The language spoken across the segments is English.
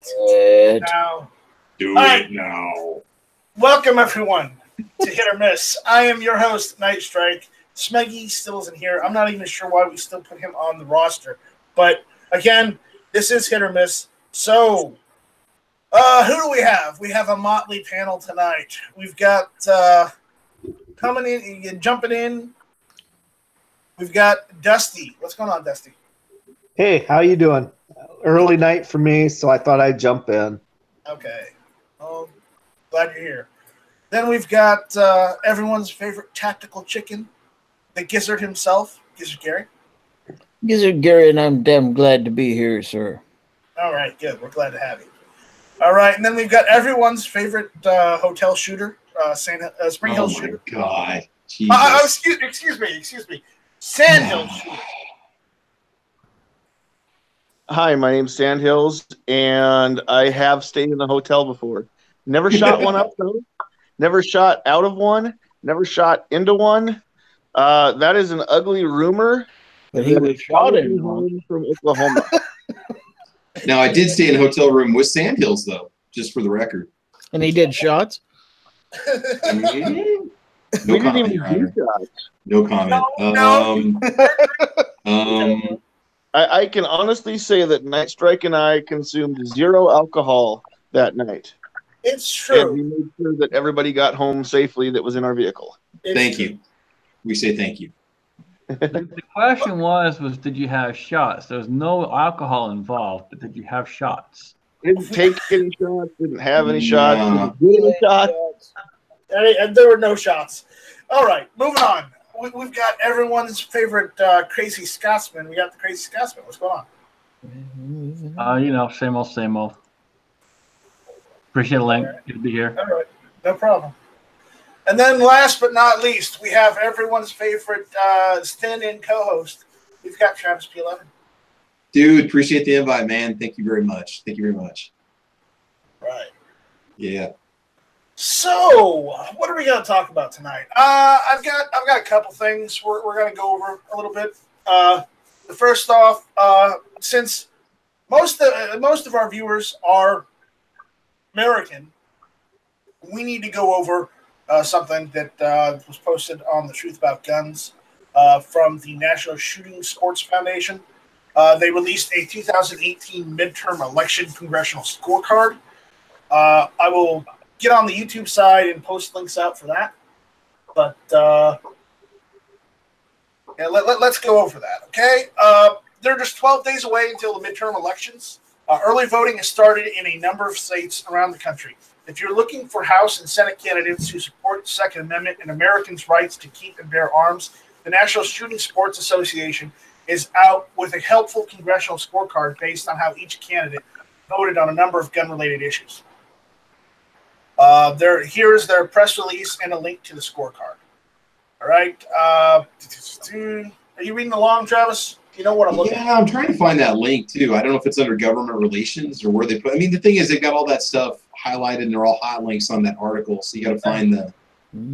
Now, Do it now. welcome everyone to Hit or Miss. I am your host, Night Strike. Smeggy still isn't here. I'm not even sure why we still put him on the roster. But again, this is Hit or Miss. So, who do we have? We have a motley panel tonight. We've got coming in, jumping in. We've got Dusty. What's going on, Dusty? Hey, how you doing? Early night for me, so I thought I'd jump in. Okay. Oh, glad you're here. Then we've got everyone's favorite tactical chicken, the Gizzard himself, Gizzard Gary. Gizzard Gary, and I'm damn glad to be here, sir. All right, good. We're glad to have you. All right, and then we've got everyone's favorite hotel shooter, Spring Hill shooter. Oh, my God. Jesus. Excuse me. Sandhill shooter. Hi, my name's Sandhills, and I have stayed in a hotel before. Never shot one up, though. Never shot out of one. Never shot into one. That is an ugly rumor. But he was shot in one. From Oklahoma. Now, I did stay in a hotel room with Sandhills, though, just for the record. And he did shots? No We didn't comment, even Your do Honor. shots. No comment. No. I can honestly say that Night Strike and I consumed zero alcohol that night. It's And we true. made sure that everybody got home safely that was in our vehicle. Thank you. We say thank you. The question was did you have shots? There was no alcohol involved, but did you have shots? Didn't take any shots, didn't have any shots, Nah. didn't get any shots. There were no shots. All right, moving on. We've got everyone's favorite crazy Scotsman. We got the crazy Scotsman. What's going on? Same old. Appreciate it, Link. Good to be here. All right, no problem. And then last but not least, we have everyone's favorite stand-in co-host. We've got Travis P11. Dude, appreciate the invite, man. Thank you very much. Right. Yeah. So, what are we going to talk about tonight? I've got a couple things we're going to go over a little bit. First off, since most of our viewers are American, we need to go over something that was posted on the Truth About Guns from the National Shooting Sports Foundation. They released a 2018 midterm election congressional scorecard. I will get on the YouTube side and post links out for that. But let's go over that, okay? They're just 12 days away until the midterm elections. Early voting has started in a number of states around the country. If you're looking for House and Senate candidates who support the Second Amendment and Americans' rights to keep and bear arms, the National Shooting Sports Association is out with a helpful congressional scorecard based on how each candidate voted on a number of gun-related issues. Here's their press release and a link to the scorecard. All right. Are you reading along, Travis? You know what I'm looking at? Yeah, I'm trying to find that link, too. I don't know if it's under government relations or where they put. I mean, the thing is, they've got all that stuff highlighted, and they're all hot links on that article, so you got to find the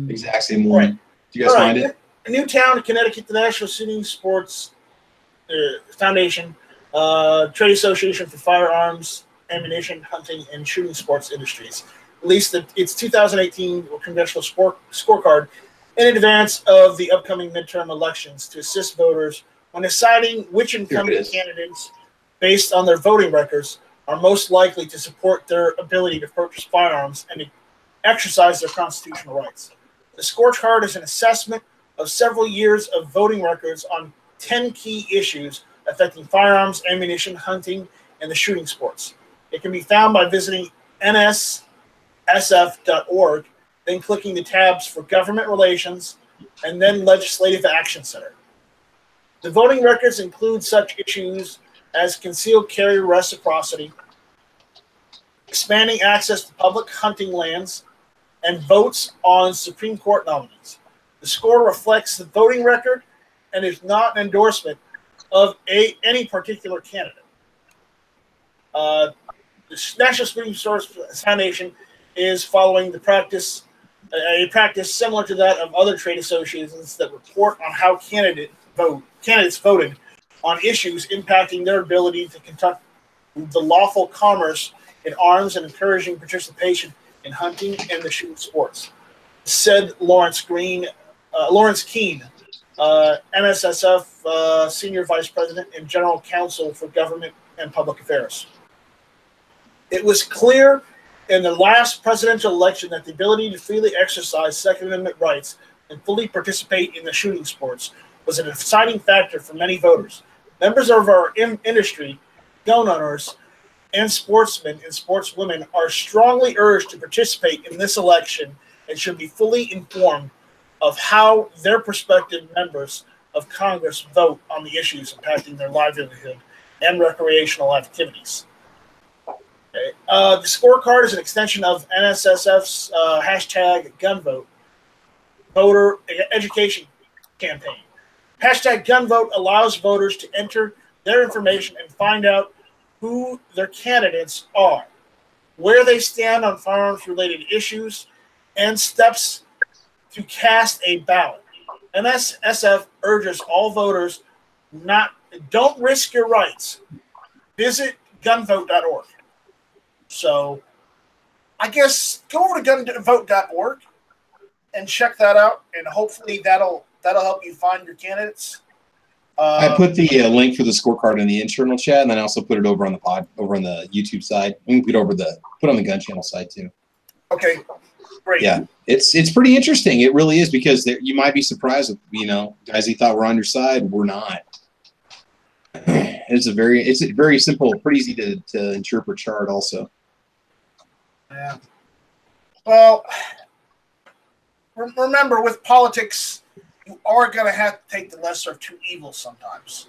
exact same one. Right. Do you guys find it? In Newtown, Connecticut, the National Shooting Sports Foundation, Trade Association for Firearms, Ammunition, Hunting, and Shooting Sports Industries, released its 2018 congressional scorecard in advance of the upcoming midterm elections to assist voters when deciding which incumbent candidates, based on their voting records, are most likely to support their ability to purchase firearms and to exercise their constitutional rights. The scorecard is an assessment of several years of voting records on 10 key issues affecting firearms, ammunition, hunting, and the shooting sports. It can be found by visiting nssf.org, then clicking the tabs for Government Relations, and then Legislative Action Center. The voting records include such issues as concealed carry reciprocity, expanding access to public hunting lands, and votes on Supreme Court nominees. The score reflects the voting record and is not an endorsement of any particular candidate. The National Shooting Sports Foundation is following a practice similar to that of other trade associations that report on how candidates voted on issues impacting their ability to conduct the lawful commerce in arms and encouraging participation in hunting and the shooting sports, said Lawrence Keene, NSSF Senior Vice President and General Counsel for Government and Public Affairs. It was clear in the last presidential election that the ability to freely exercise Second Amendment rights and fully participate in the shooting sports was a deciding factor for many voters. Members of our industry, gun owners, and sportsmen and sportswomen are strongly urged to participate in this election and should be fully informed of how their prospective members of Congress vote on the issues impacting their livelihood and recreational activities. Okay. The scorecard is an extension of NSSF's hashtag #GunVote voter education campaign. Hashtag #GunVote allows voters to enter their information and find out who their candidates are, where they stand on firearms-related issues, and steps to cast a ballot. NSSF urges all voters don't risk your rights. Visit gunvote.org. So I guess go over to gunvote.org and check that out, and hopefully that'll help you find your candidates. I put the link for the scorecard in the internal chat, and then I also put it over on the YouTube side. We can put on the gun channel side too. Okay, great. Yeah, it's pretty interesting. It really is, because you might be surprised with guys you thought were on your side were not. It's a very simple, pretty easy to interpret chart also. Yeah. Well, remember, with politics, you are going to have to take the lesser of two evils sometimes.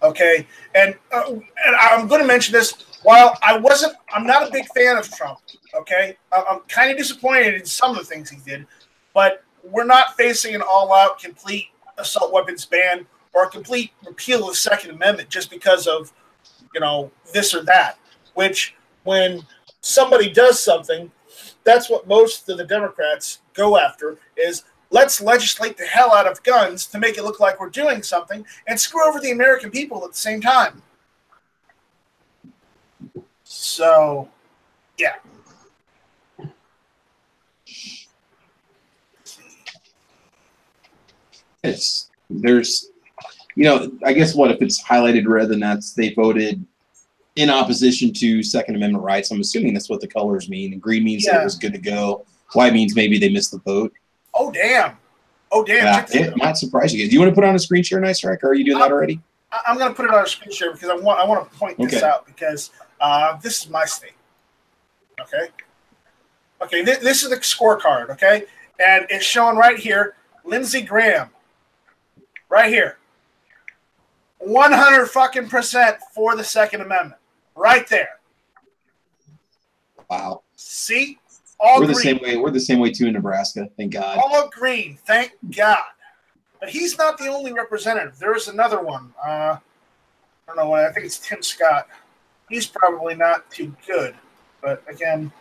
Okay? And I'm going to mention this. While I'm not a big fan of Trump, okay? I'm kind of disappointed in some of the things he did, but we're not facing an all-out, complete assault weapons ban or a complete repeal of the Second Amendment just because of, this or that, which when somebody does something, that's what most of the Democrats go after is, let's legislate the hell out of guns to make it look like we're doing something and screw over the American people at the same time. So, yeah. I guess what if it's highlighted red, then they voted in opposition to Second Amendment rights. I'm assuming that's what the colors mean. And green means that it was good to go. White means maybe they missed the vote. Oh, damn. Yeah, it might surprise you guys. Do you want to put on a screen share, Nice Strike, or are you doing that already? I'm going to put it on a screen share because I want to point this out because this is my state. Okay, this is the scorecard, okay? And it's showing right here, Lindsey Graham, right here. 100% for the Second Amendment. Right there. Wow. See? We're the same way. We're the same way too in Nebraska. Thank God. All green. Thank God. But he's not the only representative. There is another one. I don't know. I think it's Tim Scott. He's probably not too good. But again,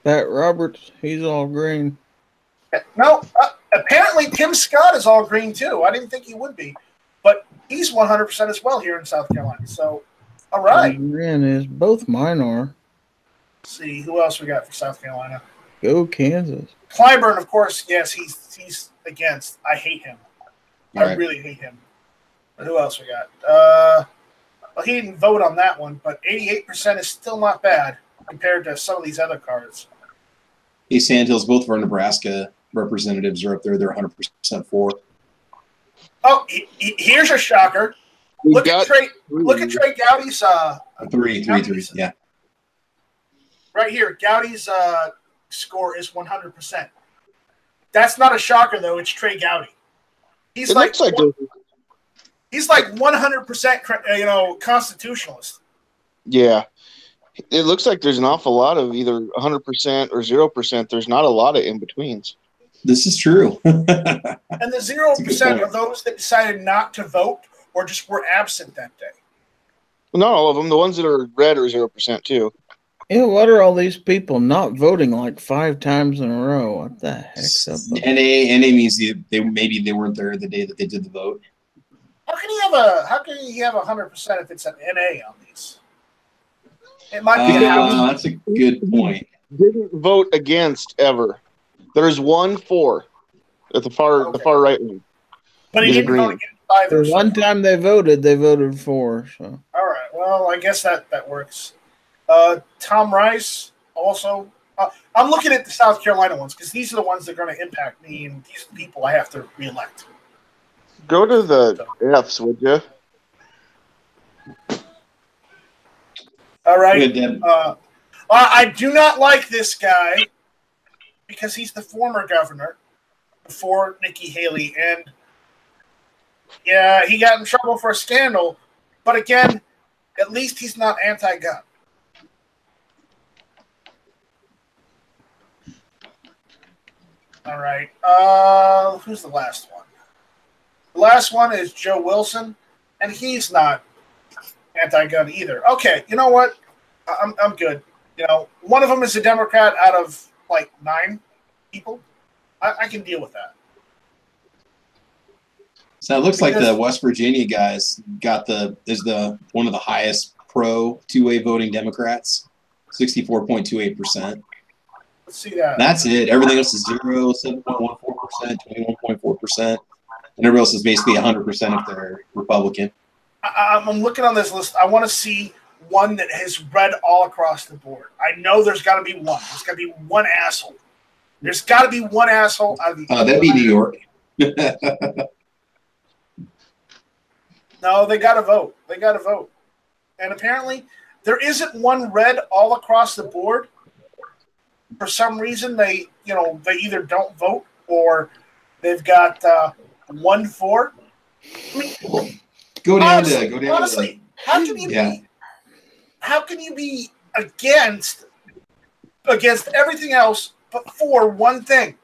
Pat Roberts, he's all green. No, apparently Tim Scott is all green too. I didn't think he would be, but he's 100% as well here in South Carolina. So, all right. Green is both mine are. Let's see who else we got for South Carolina. Go Kansas. Clyburn, of course. Yes, he's against. I hate him. I really hate him. But who else we got? Well, he didn't vote on that one, but 88% is still not bad compared to some of these other cards. Hey, Sandhills, both of our Nebraska representatives are up there. They're 100% for. Oh, here's a shocker. Look at Trey Gowdy's three. Yeah. Right here, Gowdy's score is 100%. That's not a shocker though. It's Trey Gowdy. He's like 100%, constitutionalist. Yeah. It looks like there's an awful lot of either 100% or 0%. There's not a lot of in-betweens. This is true. And the 0% are those that decided not to vote or just were absent that day. Well, not all of them. The ones that are red are 0% too. Yeah, what are all these people not voting like 5 times in a row? What the heck's up? NA means maybe they weren't there the day that they did the vote. How can you have 100% if it's an NA on these? It might be. That's a good point. Didn't vote against ever. There's one for at the far right wing. But he He's didn't vote agreeing. against either. The one time they voted for. So All right. Well, I guess that works. Tom Rice also. I'm looking at the South Carolina ones because these are the ones that are going to impact me, and these are the people I have to reelect. Go to the F's, would you? All right. Good, Deb. I do not like this guy because he's the former governor before Nikki Haley, and yeah, he got in trouble for a scandal. But again, at least he's not anti-gun. All right. Who's the last one? The last one is Joe Wilson, and he's not anti-gun either. Okay, you know what? I'm good. You know, one of them is a Democrat out of like 9 people. I can deal with that. So it looks like the West Virginia guys is one of the highest pro two-way voting Democrats, 64.28%. Let's see that. That's it. Everything else is 0, 7.14%, 21.4%, and everybody else is basically 100% if they're Republican. I'm looking on this list. I want to see one that has red all across the board. I know there's got to be one. There's got to be one asshole. There's got to be one asshole out of the. That'd be New York. No, they got to vote. They got to vote. And apparently, there isn't one red all across the board. For some reason, they either don't vote or they've got 1 for. I mean, Go down. Honestly, how can you be against everything else but for one thing?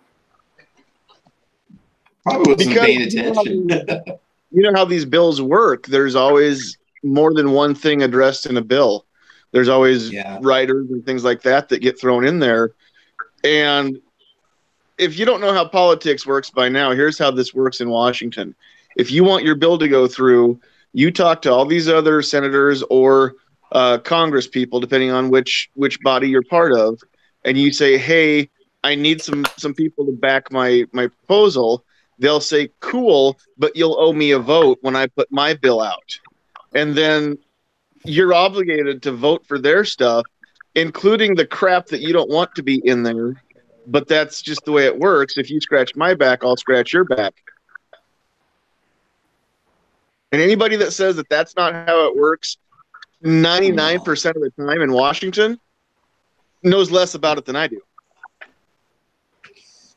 Probably wasn't paying attention. You know how these bills work. There's always more than one thing addressed in a bill. There's always riders and things like that get thrown in there. And if you don't know how politics works by now, here's how this works in Washington. If you want your bill to go through, you talk to all these other senators or Congress people, depending on which body you're part of, and you say, hey, I need some people to back my proposal. They'll say, cool, but you'll owe me a vote when I put my bill out. And then you're obligated to vote for their stuff, including the crap that you don't want to be in there. But that's just the way it works. If you scratch my back, I'll scratch your back. And anybody that says that that's not how it works, 99% of the time in Washington knows less about it than I do.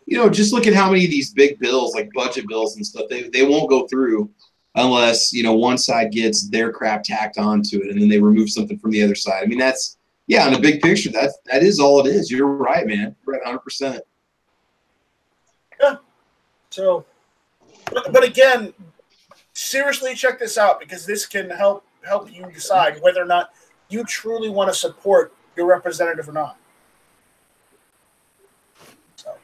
You know, just look at how many of these big bills, like budget bills and stuff, they won't go through unless, one side gets their crap tacked onto it and then they remove something from the other side. I mean, that's, on the big picture, that is all it is. You're right, man. You're right, 100%. Yeah. So, but again, seriously check this out because this can help you decide whether or not you truly want to support your representative or not. So,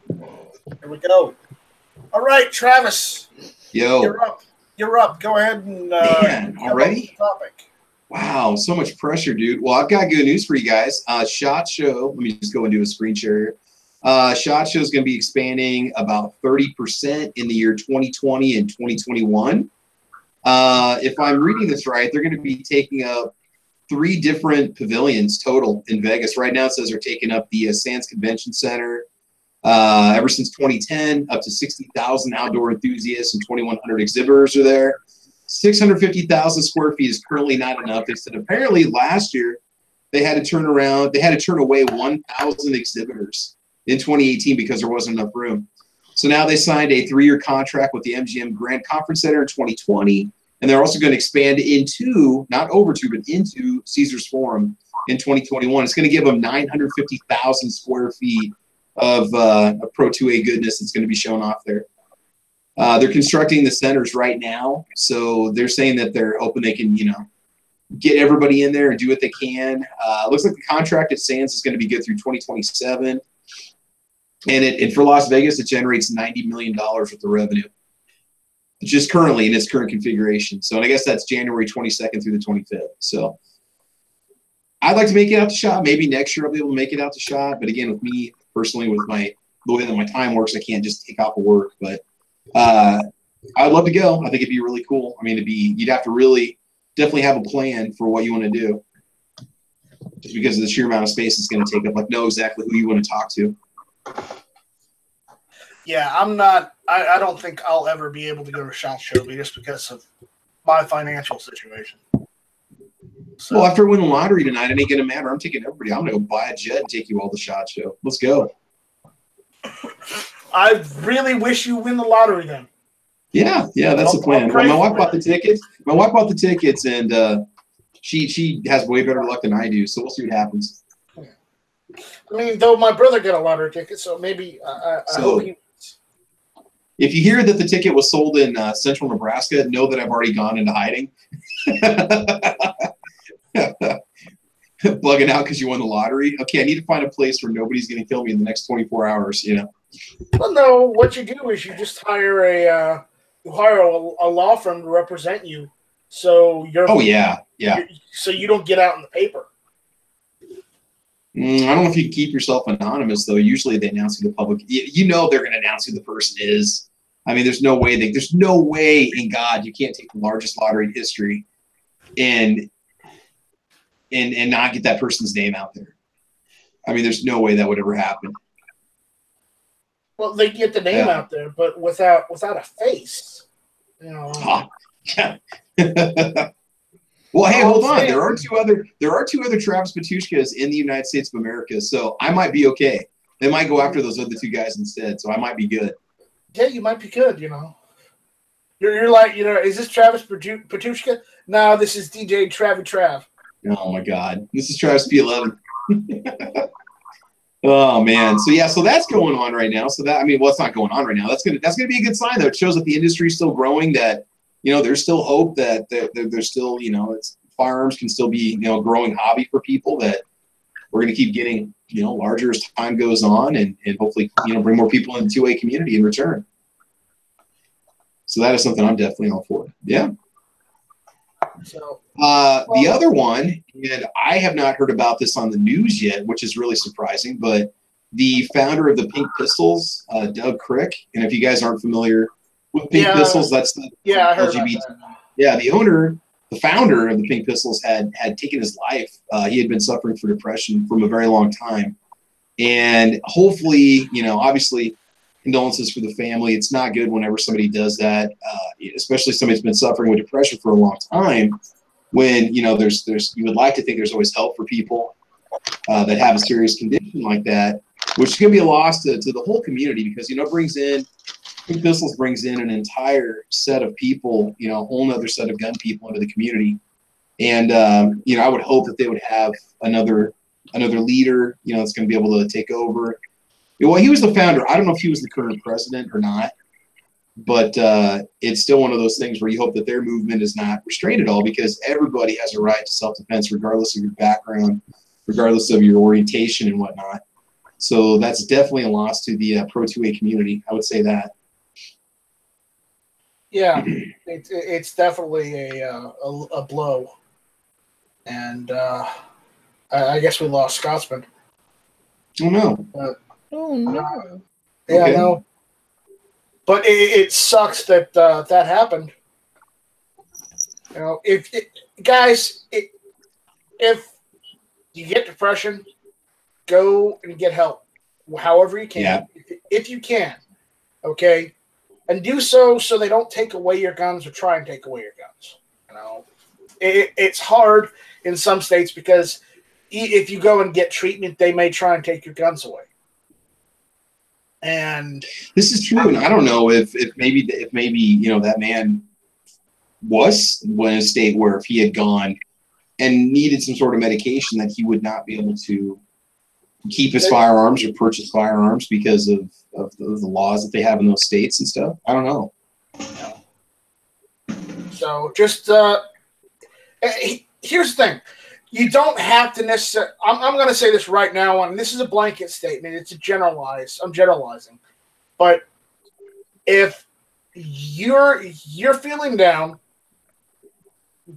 here we go. All right, Travis. Yo. You're up. Go ahead and man, already? Topic. Wow, so much pressure, dude. Well, I've got good news for you guys. SHOT Show, let me just go and do a screen share here. SHOT Show is going to be expanding about 30% in the year 2020 and 2021. If I'm reading this right, they're going to be taking up 3 different pavilions total in Vegas. Right now it says they're taking up the Sands Convention Center. Ever since 2010, up to 60,000 outdoor enthusiasts and 2,100 exhibitors are there. 650,000 square feet is currently not enough. They said apparently last year they had to turn away 1,000 exhibitors in 2018 because there wasn't enough room. So now they signed a 3-year contract with the MGM Grand Conference Center in 2020, and they're also going to expand into, not over to, but into Caesars Forum in 2021. It's going to give them 950,000 square feet of Pro 2A goodness that's going to be shown off there. They're constructing the centers right now, so they're saying that they're hoping they can, get everybody in there and do what they can. Looks like the contract at Sands is going to be good through 2027, and for Las Vegas, it generates $90 million worth of revenue, just currently in its current configuration. So, and I guess that's January 22nd through the 25th. So, I'd like to make it out to shot. Maybe next year I'll be able to make it out to shot. But again, with me personally, with the way that my time works, I can't just take off of work. But I'd love to go. I think it'd be really cool. I mean, you'd have to really definitely have a plan for what you want to do, just because of the sheer amount of space it's going to take up. Like, know exactly who you want to talk to. Yeah, I'm not. I don't think I'll ever be able to go to SHOT Show just because of my financial situation. So, Well, after I win the lottery tonight, it ain't going to matter. I'm taking everybody. I'm going to go buy a jet and take you all to SHOT Show. Let's go. I really wish you win the lottery then. Yeah, that's the plan. Well, my wife bought the tickets. My wife bought the tickets, and she has way better luck than I do. So we'll see what happens. I mean, though my brother got a lottery ticket, so maybe I hope he. If you hear that the ticket was sold in central Nebraska, know that I've already gone into hiding. Bugging out because you won the lottery. Okay, I need to find a place where nobody's going to kill me in the next 24 hours. Well, no. What you do is you just hire a law firm to represent you, so you're. Oh yeah. So you don't get out in the paper. I don't know if you can keep yourself anonymous though. Usually they announce who the public. They're going to announce who the person is. I mean, there's no way in God you can't take the largest lottery in history and not get that person's name out there. I mean, there's no way that would ever happen. Well, they get the name out there, but without a face. Yeah. Well, hey, hold on. There are two other Travis Patushkas in the United States of America, so I might be okay. They might go after those other two guys instead, so I might be good. Yeah, you might be good. You're like, is this Travis Patushka? No, this is DJ Trav. Oh my God, this is Travis P11. Oh man, so that's going on right now. So it's not going on right now. That's gonna be a good sign though. It shows that the industry is still growing. That there's still hope that there's still firearms can still be a growing hobby for people. That we're gonna keep getting larger as time goes on, and hopefully bring more people into the 2A community in return. So that is something I'm definitely all for. Yeah. So the other one, and I have not heard about this on the news yet, which is really surprising, but the founder of the Pink Pistols, Doug Crick, and if you guys aren't familiar with Pink Pistols, that's the I heard LGBT. About that. Yeah, the founder of the Pink Pistols had taken his life. He had been suffering from depression from a very long time. And hopefully, obviously, condolences for the family. It's not good whenever somebody does that, especially somebody's been suffering with depression for a long time. When there's you would like to think there's always help for people that have a serious condition like that, which is going to be a loss to the whole community because Pink Pistols brings in an entire set of people, a whole other set of gun people into the community, and I would hope that they would have another leader, that's going to be able to take over. Well, he was the founder. I don't know if he was the current president or not, but it's still one of those things where you hope that their movement is not restrained at all because everybody has a right to self-defense regardless of your background, regardless of your orientation and whatnot. So that's definitely a loss to the Pro 2A community. I would say that. Yeah, it's definitely a blow. And I guess we lost Scotsman. Oh, no. Oh, no. Yeah, Okay. no. But it sucks that that happened. If you get depression, go and get help, however you can, if you can, okay, and do so they don't take away your guns or try and take away your guns. It's hard in some states because if you go and get treatment, they may try and take your guns away. And this is true, and I don't know if maybe that man was in a state where if he had gone and needed some sort of medication that he would not be able to keep his firearms or purchase firearms because of the laws that they have in those states and stuff. I don't know. So just here's the thing. You don't have to necessarily. I'm going to say this right now, and this is a blanket statement. It's a generalized. I'm generalizing, but if you're feeling down,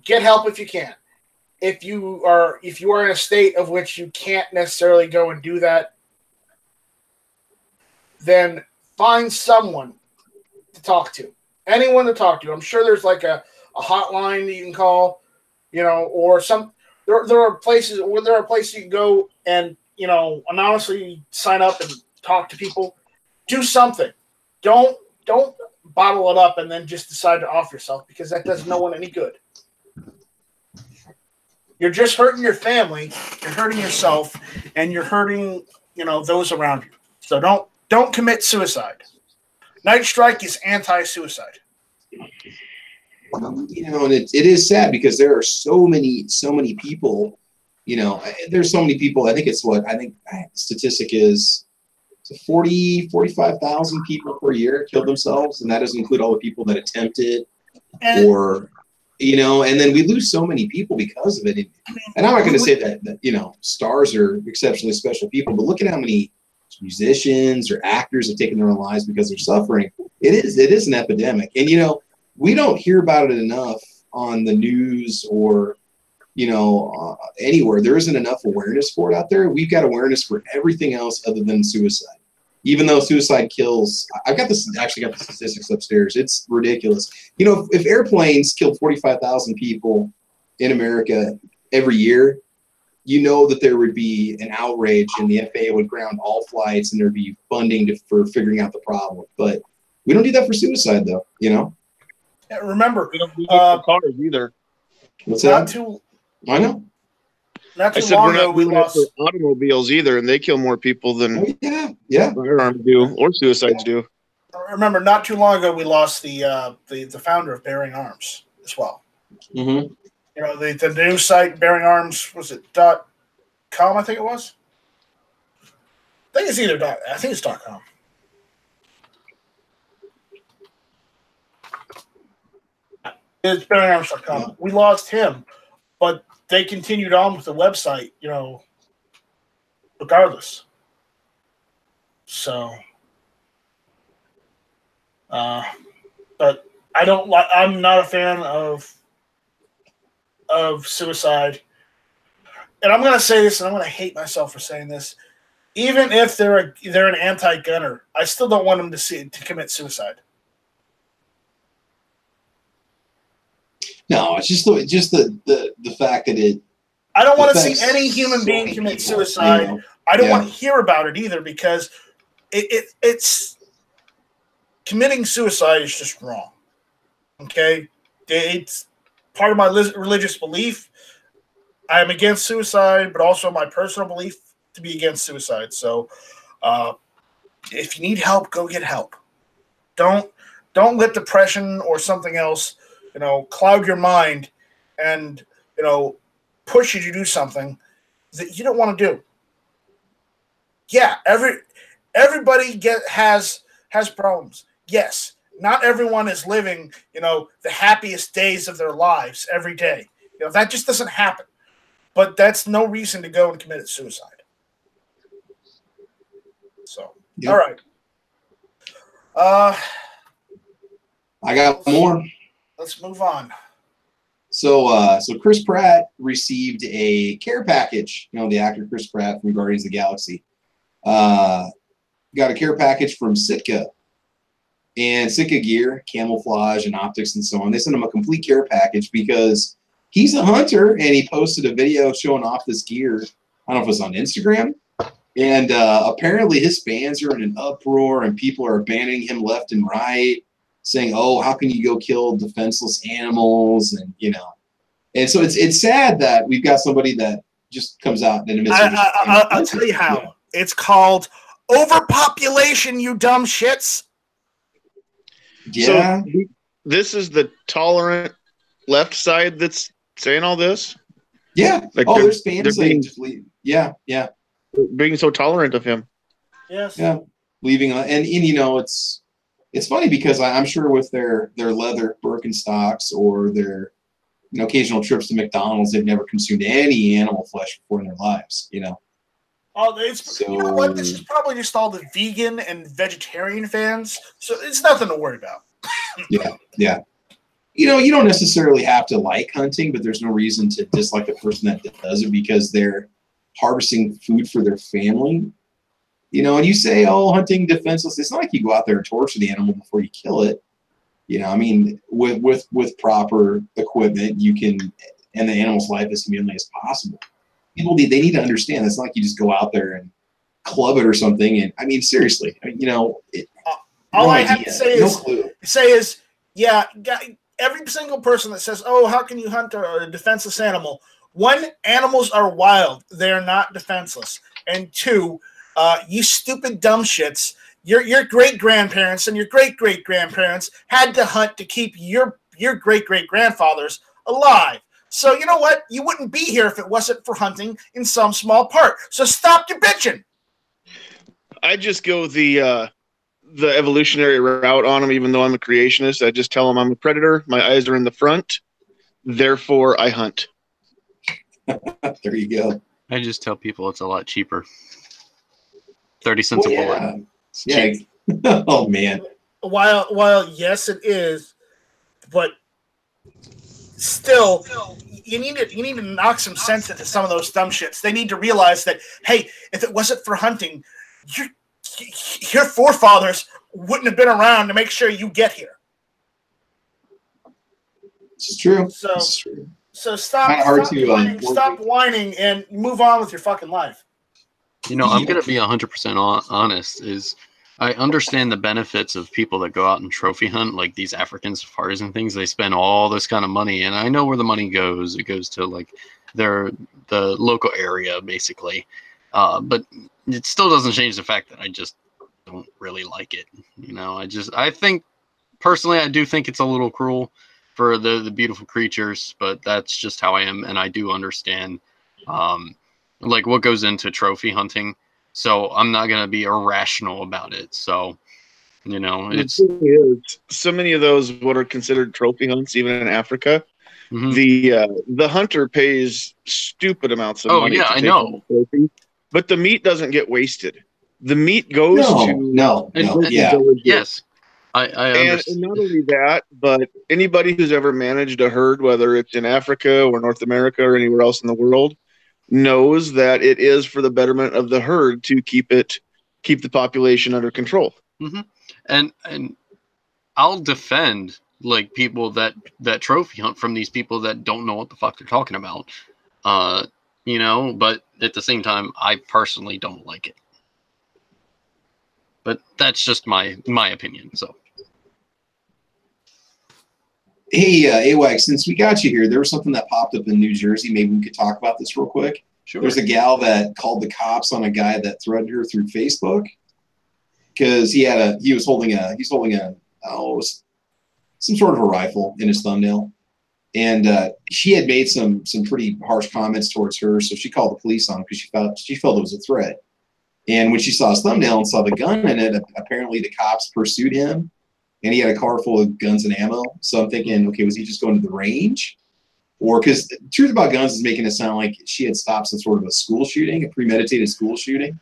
get help if you can. if you are in a state of which you can't necessarily go and do that, then find someone to talk to. Anyone to talk to. I'm sure there's like a hotline that you can call, or some. There are places you can go and anonymously sign up and talk to people. Do something. Don't bottle it up and then just decide to off yourself, because that does no one any good. You're just hurting your family, you're hurting yourself, and you're hurting those around you. So don't commit suicide. Night Strike is anti-suicide. And it is sad because there are so many people. There's so many people. I think the statistic is 45,000 people per year kill themselves, and that doesn't include all the people that attempt it, and then we lose so many people because of it. And I'm not going to say that stars are exceptionally special people, but look at how many musicians or actors have taken their own lives because they're suffering. It is an epidemic, and we don't hear about it enough on the news or anywhere. There isn't enough awareness for it out there. We've got awareness for everything else other than suicide. Even though suicide kills, I've got the statistics upstairs. It's ridiculous. If airplanes killed 45,000 people in America every year, that there would be an outrage and the FAA would ground all flights and there'd be funding for figuring out the problem. But we don't do that for suicide, though. Yeah, remember, We don't do that for cars either. What's not that? too I know. not I too said long we're ago not we doing it lost. for automobiles either, and they kill more people than Oh, yeah. firearms do or suicides do. Remember, not too long ago we lost the founder of Bearing Arms as well. Mm-hmm. The news site Bearing Arms, was it .com? I think it was. I think it's either I think it's .com. It's BearingArms.com. We lost him, but they continued on with the website, regardless. So, but I'm not a fan of suicide. And I'm going to say this, and I'm going to hate myself for saying this. Even if they're an anti-gunner, I still don't want them to commit suicide. No, it's just the fact that it. I don't want to see affects any human so being many commit people, suicide. I don't Yeah. want to hear about it either, because it's committing suicide is just wrong. Okay, it's part of my religious belief. I am against suicide, but also my personal belief to be against suicide. So, if you need help, go get help. Don't let depression or something else, cloud your mind and push you to do something that you don't want to do. Yeah, everybody has problems. Yes, not everyone is living, the happiest days of their lives every day. That just doesn't happen. But that's no reason to go and commit suicide. So, Yep. All right. I got more. Let's move on. So Chris Pratt received a care package. The actor Chris Pratt from Guardians of the Galaxy got a care package from Sitka, and Sitka gear, camouflage, and optics, and so on. They sent him a complete care package because he's a hunter, and he posted a video showing off this gear. I don't know if it was on Instagram, and apparently his fans are in an uproar, and people are abandoning him left and right, saying, "Oh, how can you go kill defenseless animals?" And and so it's sad that we've got somebody that just comes out and admits. I'll tell you how. Yeah. It's called overpopulation, you dumb shits. Yeah. So this is the tolerant left side that's saying all this? Yeah. Like there's fans being, just leave. Yeah. being so tolerant of him. Yes. Yeah. Leaving and it's funny because I'm sure with their leather Birkenstocks or their occasional trips to McDonald's, they've never consumed any animal flesh before in their lives. Oh, you know what? This is probably just all the vegan and vegetarian fans, so it's nothing to worry about. Yeah. you don't necessarily have to like hunting, but there's no reason to dislike the person that does it because they're harvesting food for their family. And you say, oh, hunting defenseless. It's not like you go out there and torture the animal before you kill it. I mean, with proper equipment, you can end the animal's life as humanely as possible. People they need to understand it's not like you just go out there and club it or something. And I mean, seriously, all I have to say is, yeah, every single person that says, oh, how can you hunt a defenseless animal? One, animals are wild. They're not defenseless. And two, you stupid dumb shits, your great-grandparents and your great-great-grandparents had to hunt to keep your great-great-grandfathers alive. So you know what? You wouldn't be here if it wasn't for hunting in some small part. So stop your bitching. I just go the evolutionary route on them, even though I'm a creationist. I just tell them I'm a predator. My eyes are in the front. Therefore, I hunt. There you go. I just tell people it's a lot cheaper. 30 cents a bullet. Yeah. Oh, man. While yes, it is, but still, you need to knock some sense into some of those dumb shits. They need to realize that, hey, if it wasn't for hunting, your forefathers wouldn't have been around to make sure you get here. This is true. So stop whining and move on with your fucking life. I'm going to be 100% honest. I understand the benefits of people that go out and trophy hunt, like these African safaris and things. They spend all this kind of money, and I know where the money goes. It goes to like the local area, basically. But it still doesn't change the fact that I just don't really like it. I think personally, I do think it's a little cruel for the beautiful creatures, but that's just how I am, and I do understand like what goes into trophy hunting. So I'm not going to be irrational about it. So, it's so many of those what are considered trophy hunts, even in Africa. Mm-hmm. The hunter pays stupid amounts of money. Oh yeah, I know. But the meat doesn't get wasted. The meat goes yes. I understand. And not only that, but anybody who's ever managed a herd, whether it's in Africa or North America or anywhere else in the world, knows that it is for the betterment of the herd to keep the population under control. Mm-hmm. And I'll defend like people that trophy hunt from these people that don't know what the fuck they're talking about. But at the same time, I personally don't like it. But that's just my opinion. So, hey, AWAG, since we got you here, there was something that popped up in New Jersey. Maybe we could talk about this real quick. Sure. There's a gal that called the cops on a guy that threatened her through Facebook because he's holding some sort of a rifle in his thumbnail, and she had made some pretty harsh comments towards her. So she called the police on him because she felt it was a threat. And when she saw his thumbnail and saw the gun in it, apparently the cops pursued him, and he had a car full of guns and ammo. So I'm thinking, okay, was he just going to the range? Or because the truth about guns is making it sound like she had stopped some sort of a school shooting, a premeditated school shooting.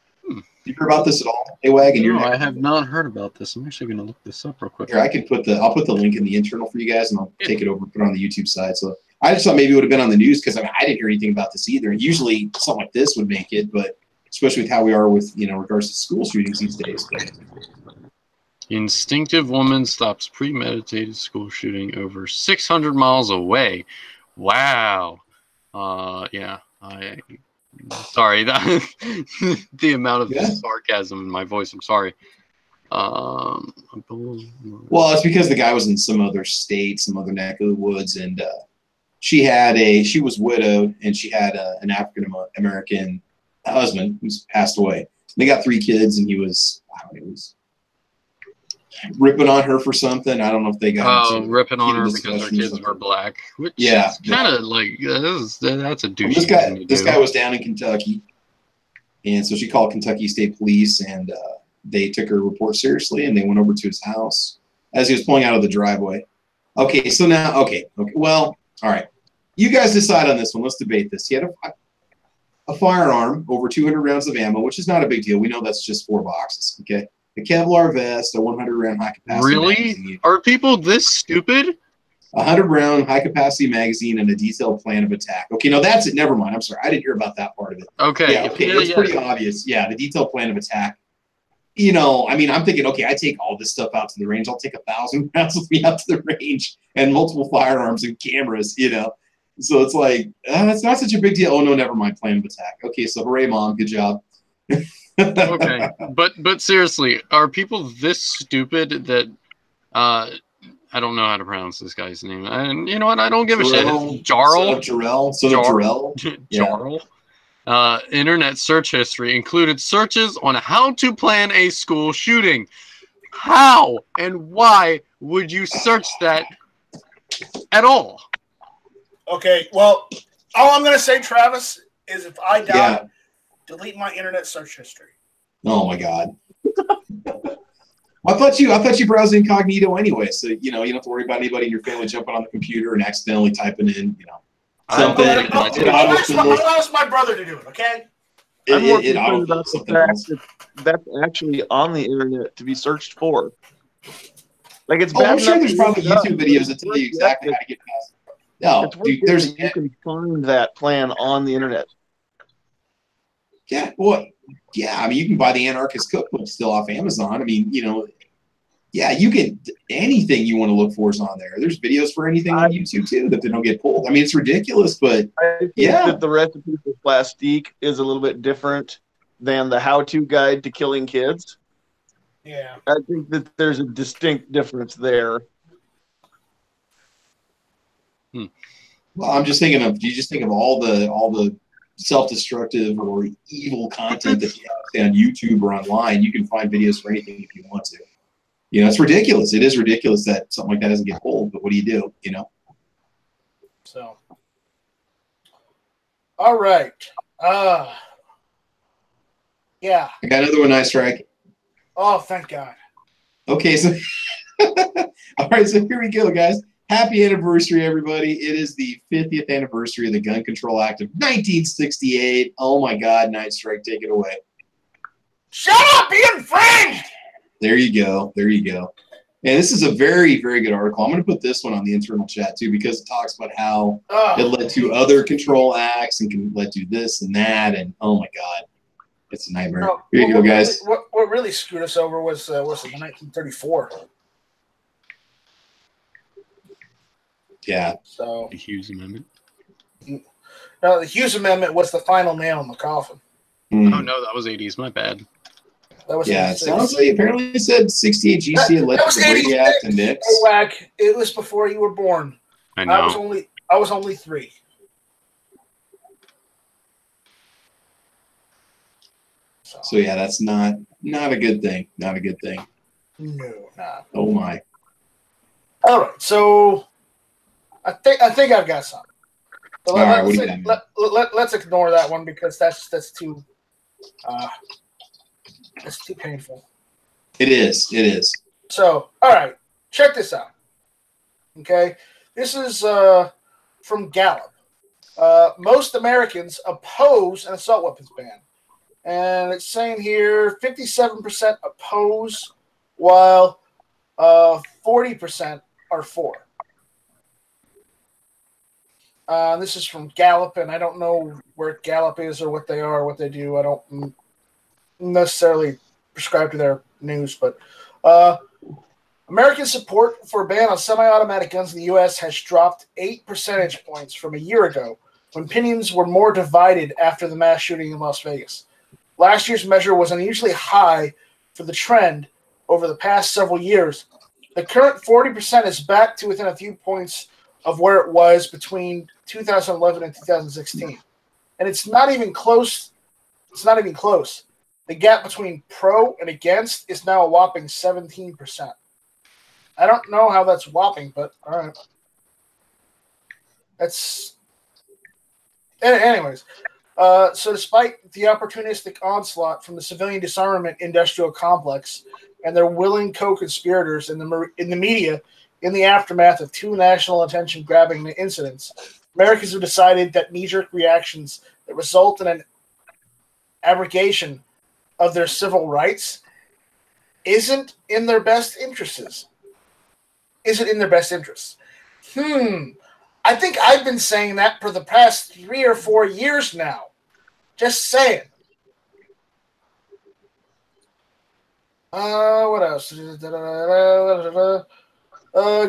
You heard about this at all, AWAG? No, I have not heard about this. I'm actually going to look this up real quick. Here, I'll put the link in the internal for you guys, and I'll take it over and put it on the YouTube side. So I just thought maybe it would have been on the news because I didn't hear anything about this either. And usually something like this would make it, but especially with how we are with regards to school shootings these days. Instinctive woman stops premeditated school shooting over 600 miles away. Wow. Yeah. Sorry, that the amount of sarcasm in my voice. I'm sorry. Well, it's because the guy was in some other state, some other neck of the woods, and she was widowed, and she had an African American husband who's passed away. They got 3 kids, and he was ripping on her for something. I don't know if they got ripping on her because her kids were black. Which kind of like that's a douche. This guy was down in Kentucky, and so she called Kentucky State Police, and they took her report seriously, and they went over to his house as he was pulling out of the driveway. Okay, so now, well, all right. You guys decide on this one. Let's debate this. He had a firearm, over 200 rounds of ammo, which is not a big deal. We know that's just 4 boxes, okay? A Kevlar vest, a 100-round high-capacity Really? magazine. Are people this stupid? A 100-round high-capacity magazine and a detailed plan of attack. Okay, no, that's it. Never mind. I'm sorry. I didn't hear about that part of it. Okay. Yeah, okay. It's pretty obvious. Yeah, the detailed plan of attack. You know, I mean, I'm thinking, okay, I take all this stuff out to the range. I'll take 1,000 rounds with me out to the range and multiple firearms and cameras, you know. So it's like, it's not such a big deal. Oh, no, never mind. Plan of attack. Okay, so hooray, Mom. Good job. Okay, but seriously, are people this stupid that I don't know how to pronounce this guy's name, and you know what? I don't give a shit. It's Jarl. Jarl. Internet search history included searches on how to plan a school shooting. How and why would you search that at all? Okay, well, all I'm going to say, Travis, is if I die, delete my internet search history. Oh my God. I thought you browsed incognito anyway, so you know you don't have to worry about anybody in your family jumping on the computer and accidentally typing in, you know, something. I'll ask my brother to do it. Okay. I'm more concerned about the fact that that's actually on the internet to be searched for. Like it's bad. I'm sure there's probably YouTube videos that tell you exactly how to get past it. No, dude, you can find that plan on the internet. Yeah, well, yeah. I mean, you can buy the Anarchist Cookbook still off Amazon. I mean, you know, yeah, you can anything you want to look for is on there. There's videos for anything on YouTube too that they don't get pulled. I mean, it's ridiculous, but I think that the recipe for Plastique is a little bit different than the how-to guide to killing kids. Yeah, I think that there's a distinct difference there. Well, I'm just thinking of all the self-destructive or evil content that you have say, on YouTube or online. You can find videos for anything if you want to. You know, it's ridiculous. It is ridiculous that something like that doesn't get pulled, but what do? You know? So, all right. Yeah. I got another one, Nice Strike. Oh, thank God. Okay, so all right, so here we go, guys. Happy anniversary, everybody. It is the 50th anniversary of the Gun Control Act of 1968. Oh my God, Night Strike, take it away. Shut up, be infringed! There you go. There you go. And this is a very, very good article. I'm going to put this one on the internal chat too because it talks about how it led to other control acts and can led to this and that. And oh my God, it's a nightmare. No, Here you go, guys. What really screwed us over was 1934. Yeah. So The Hughes Amendment. No, the Hughes Amendment was the final nail in the coffin. Oh no, that was 80s. My bad. That was it sounds like apparently it said 68 GC had led to the Brady Act and Nix. It was before you were born. I know. I was only 3. So yeah, that's not a good thing. Not a good thing. No, not. Oh my. All right, so I think I've got something. So let's ignore that one because that's too painful. It is. So, all right, check this out. Okay, this is from Gallup. Most Americans oppose an assault weapons ban, and it's saying here 57% oppose, while 40% are for. This is from Gallup, and I don't know where Gallup is or what they are, or what they do. I don't necessarily prescribe to their news, but American support for a ban on semi-automatic guns in the U.S. has dropped 8 percentage points from a year ago, when opinions were more divided after the mass shooting in Las Vegas. Last year's measure was unusually high for the trend over the past several years. The current 40% is back to within a few points of where it was between 2011 and 2016. And it's not even close. It's not even close. The gap between pro and against is now a whopping 17%. I don't know how that's whopping, but all right. That's... Anyways, so despite the opportunistic onslaught from the civilian disarmament industrial complex and their willing co-conspirators in the media in the aftermath of 2 national attention-grabbing incidents, Americans have decided that knee-jerk reactions that result in an abrogation of their civil rights isn't in their best interests. I think I've been saying that for the past 3 or 4 years now. Just saying. What else?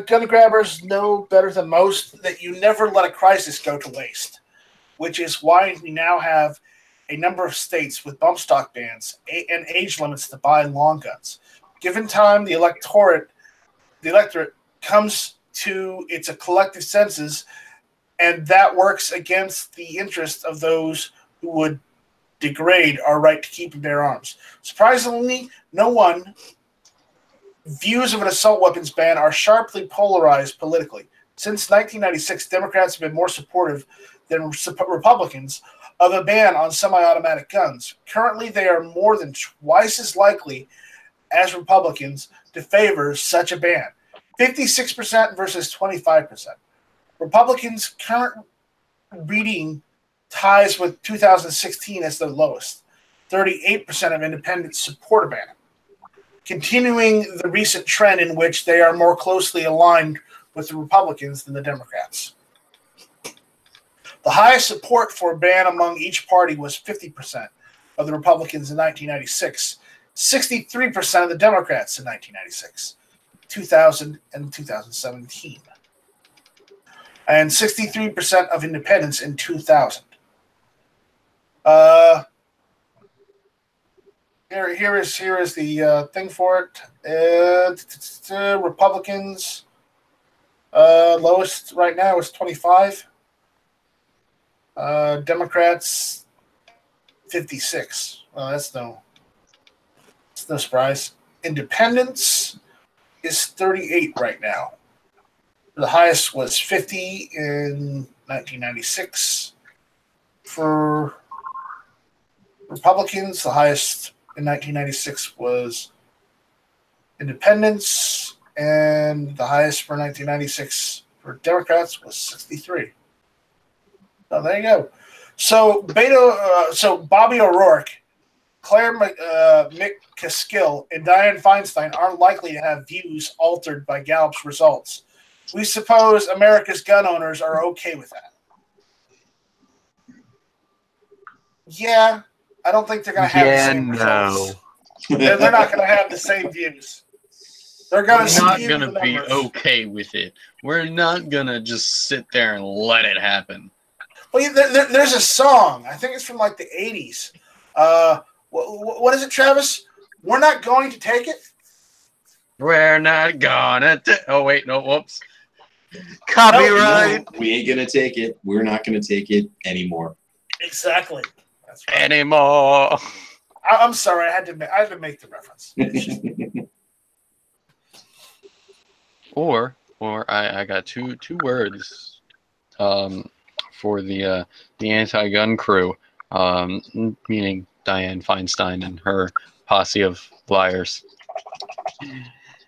Gun grabbers know better than most that you never let a crisis go to waste, which is why we now have a number of states with bump stock bans and age limits to buy long guns. Given time, the electorate comes to its collective senses, and that works against the interest of those who would degrade our right to keep and bear arms. Surprisingly, no one views of an assault weapons ban are sharply polarized politically. Since 1996, Democrats have been more supportive than Republicans of a ban on semi-automatic guns. Currently, they are more than twice as likely as Republicans to favor such a ban. 56% versus 25%. Republicans' current reading ties with 2016 as the lowest. 38% of independents support a ban, continuing the recent trend in which they are more closely aligned with the Republicans than the Democrats. The highest support for a ban among each party was 50% of the Republicans in 1996, 63% of the Democrats in 1996, 2000 and 2017, and 63% of independents in 2000. Here is the thing for it. Republicans lowest right now is 25. Democrats 56. Well, that's no surprise. Independents is 38 right now. The highest was 50 in 1996. For Republicans, the highest in 1996 was independents, and the highest for 1996 for Democrats was 63. So there you go. So Bobby O'Rourke, Claire McCaskill, and Dianne Feinstein aren't likely to have views altered by Gallup's results. We suppose America's gun owners are okay with that. Yeah, I don't think they're going to have the same results. They're not going to have the same views. They're going to not going to be okay with it. We're not going to just sit there and let it happen. Well, there's a song. I think it's from like the 80s. What is it, Travis? We're not going to take it? We're not gonna oh, wait, no, whoops. Copyright. No, we ain't going to take it. We're not going to take it anymore. Exactly. That's right. Anymore. I'm sorry. I had to make the reference. or I got two words for the anti-gun crew, meaning Dianne Feinstein and her posse of liars.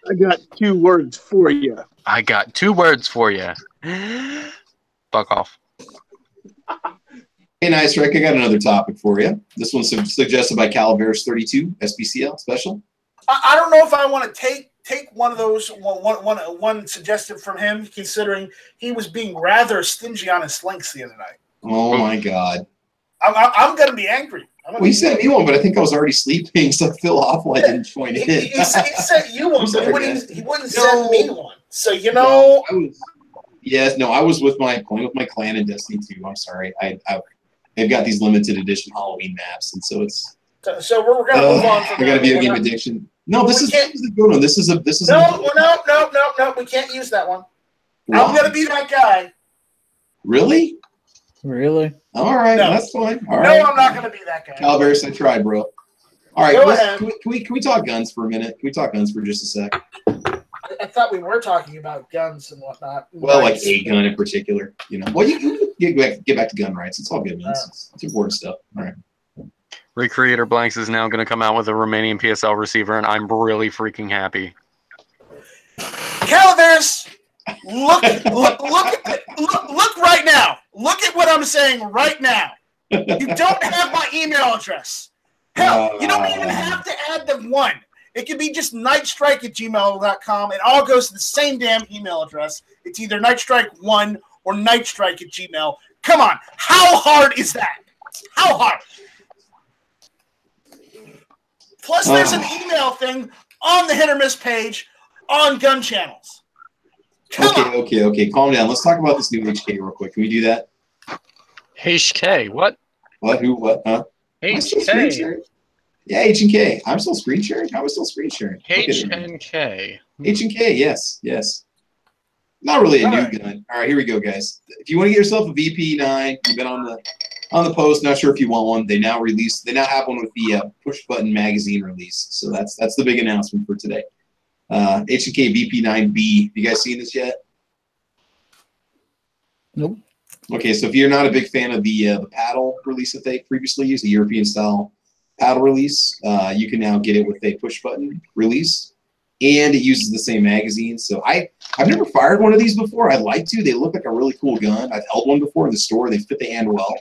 I got 2 words for you. I got 2 words for you. Fuck off. Hey, nice, Rick. I got another topic for you. This one's suggested by Calaveras 32 SPCL special. I don't know if I want to take one of those one suggested from him, considering he was being rather stingy on his links the other night. Oh my God! I'm going to be angry. Well, he sent me one, but I think I was already sleeping, so Phil Offline didn't join in. He sent you one, but he wouldn't send me one. So I was with my clan in Destiny 2. I'm sorry, they've got these limited edition Halloween maps, and so it's. So we're going to move on. I got a video game addiction. No, this is a good one. This is. No. We can't use that one. Why? I'm going to be that guy. Really? Really? All right, no. That's fine. All right. I'm not going to be that guy. Calaveras, I tried, bro. All right, Go ahead. Can we talk guns for a minute? Can we talk guns for just a sec? I thought we were talking about guns and whatnot. Well, like a gun in particular, you know. Well, you get back to gun rights. It's all good, man. It's important stuff. All right. Recreator Blanks is now going to come out with a Romanian PSL receiver, and I'm really freaking happy. Calaveras, look right now. Look at what I'm saying right now. You don't have my email address. Hell, you don't even have to add the 1. It could be just nightstrike@gmail.com. It all goes to the same damn email address. It's either nightstrike1 or nightstrike@gmail. Come on. How hard is that? How hard? Plus, there's an email thing on the Hit or Miss page on Gun Channels. Okay. Calm down. Let's talk about this new HK real quick. Can we do that? HK, what? What? Who? What? Huh? Am I still screen HK. sharing? Yeah, H&K. I'm still screen sharing? How am I still screen sharing? HNK. H&K, yes. Not really a All new right. gun. All right, here we go, guys. If you want to get yourself a VP9, you've been on the post, not sure if you want one. They now have one with the push button magazine release. So that's the big announcement for today. H&K VP9B. You guys seen this yet? Nope. Okay, so if you're not a big fan of the paddle release that they previously used, the European style paddle release, you can now get it with a push button release, and it uses the same magazine. So I've never fired one of these before. I'd like to. They look like a really cool gun. I've held one before in the store. They fit the hand well.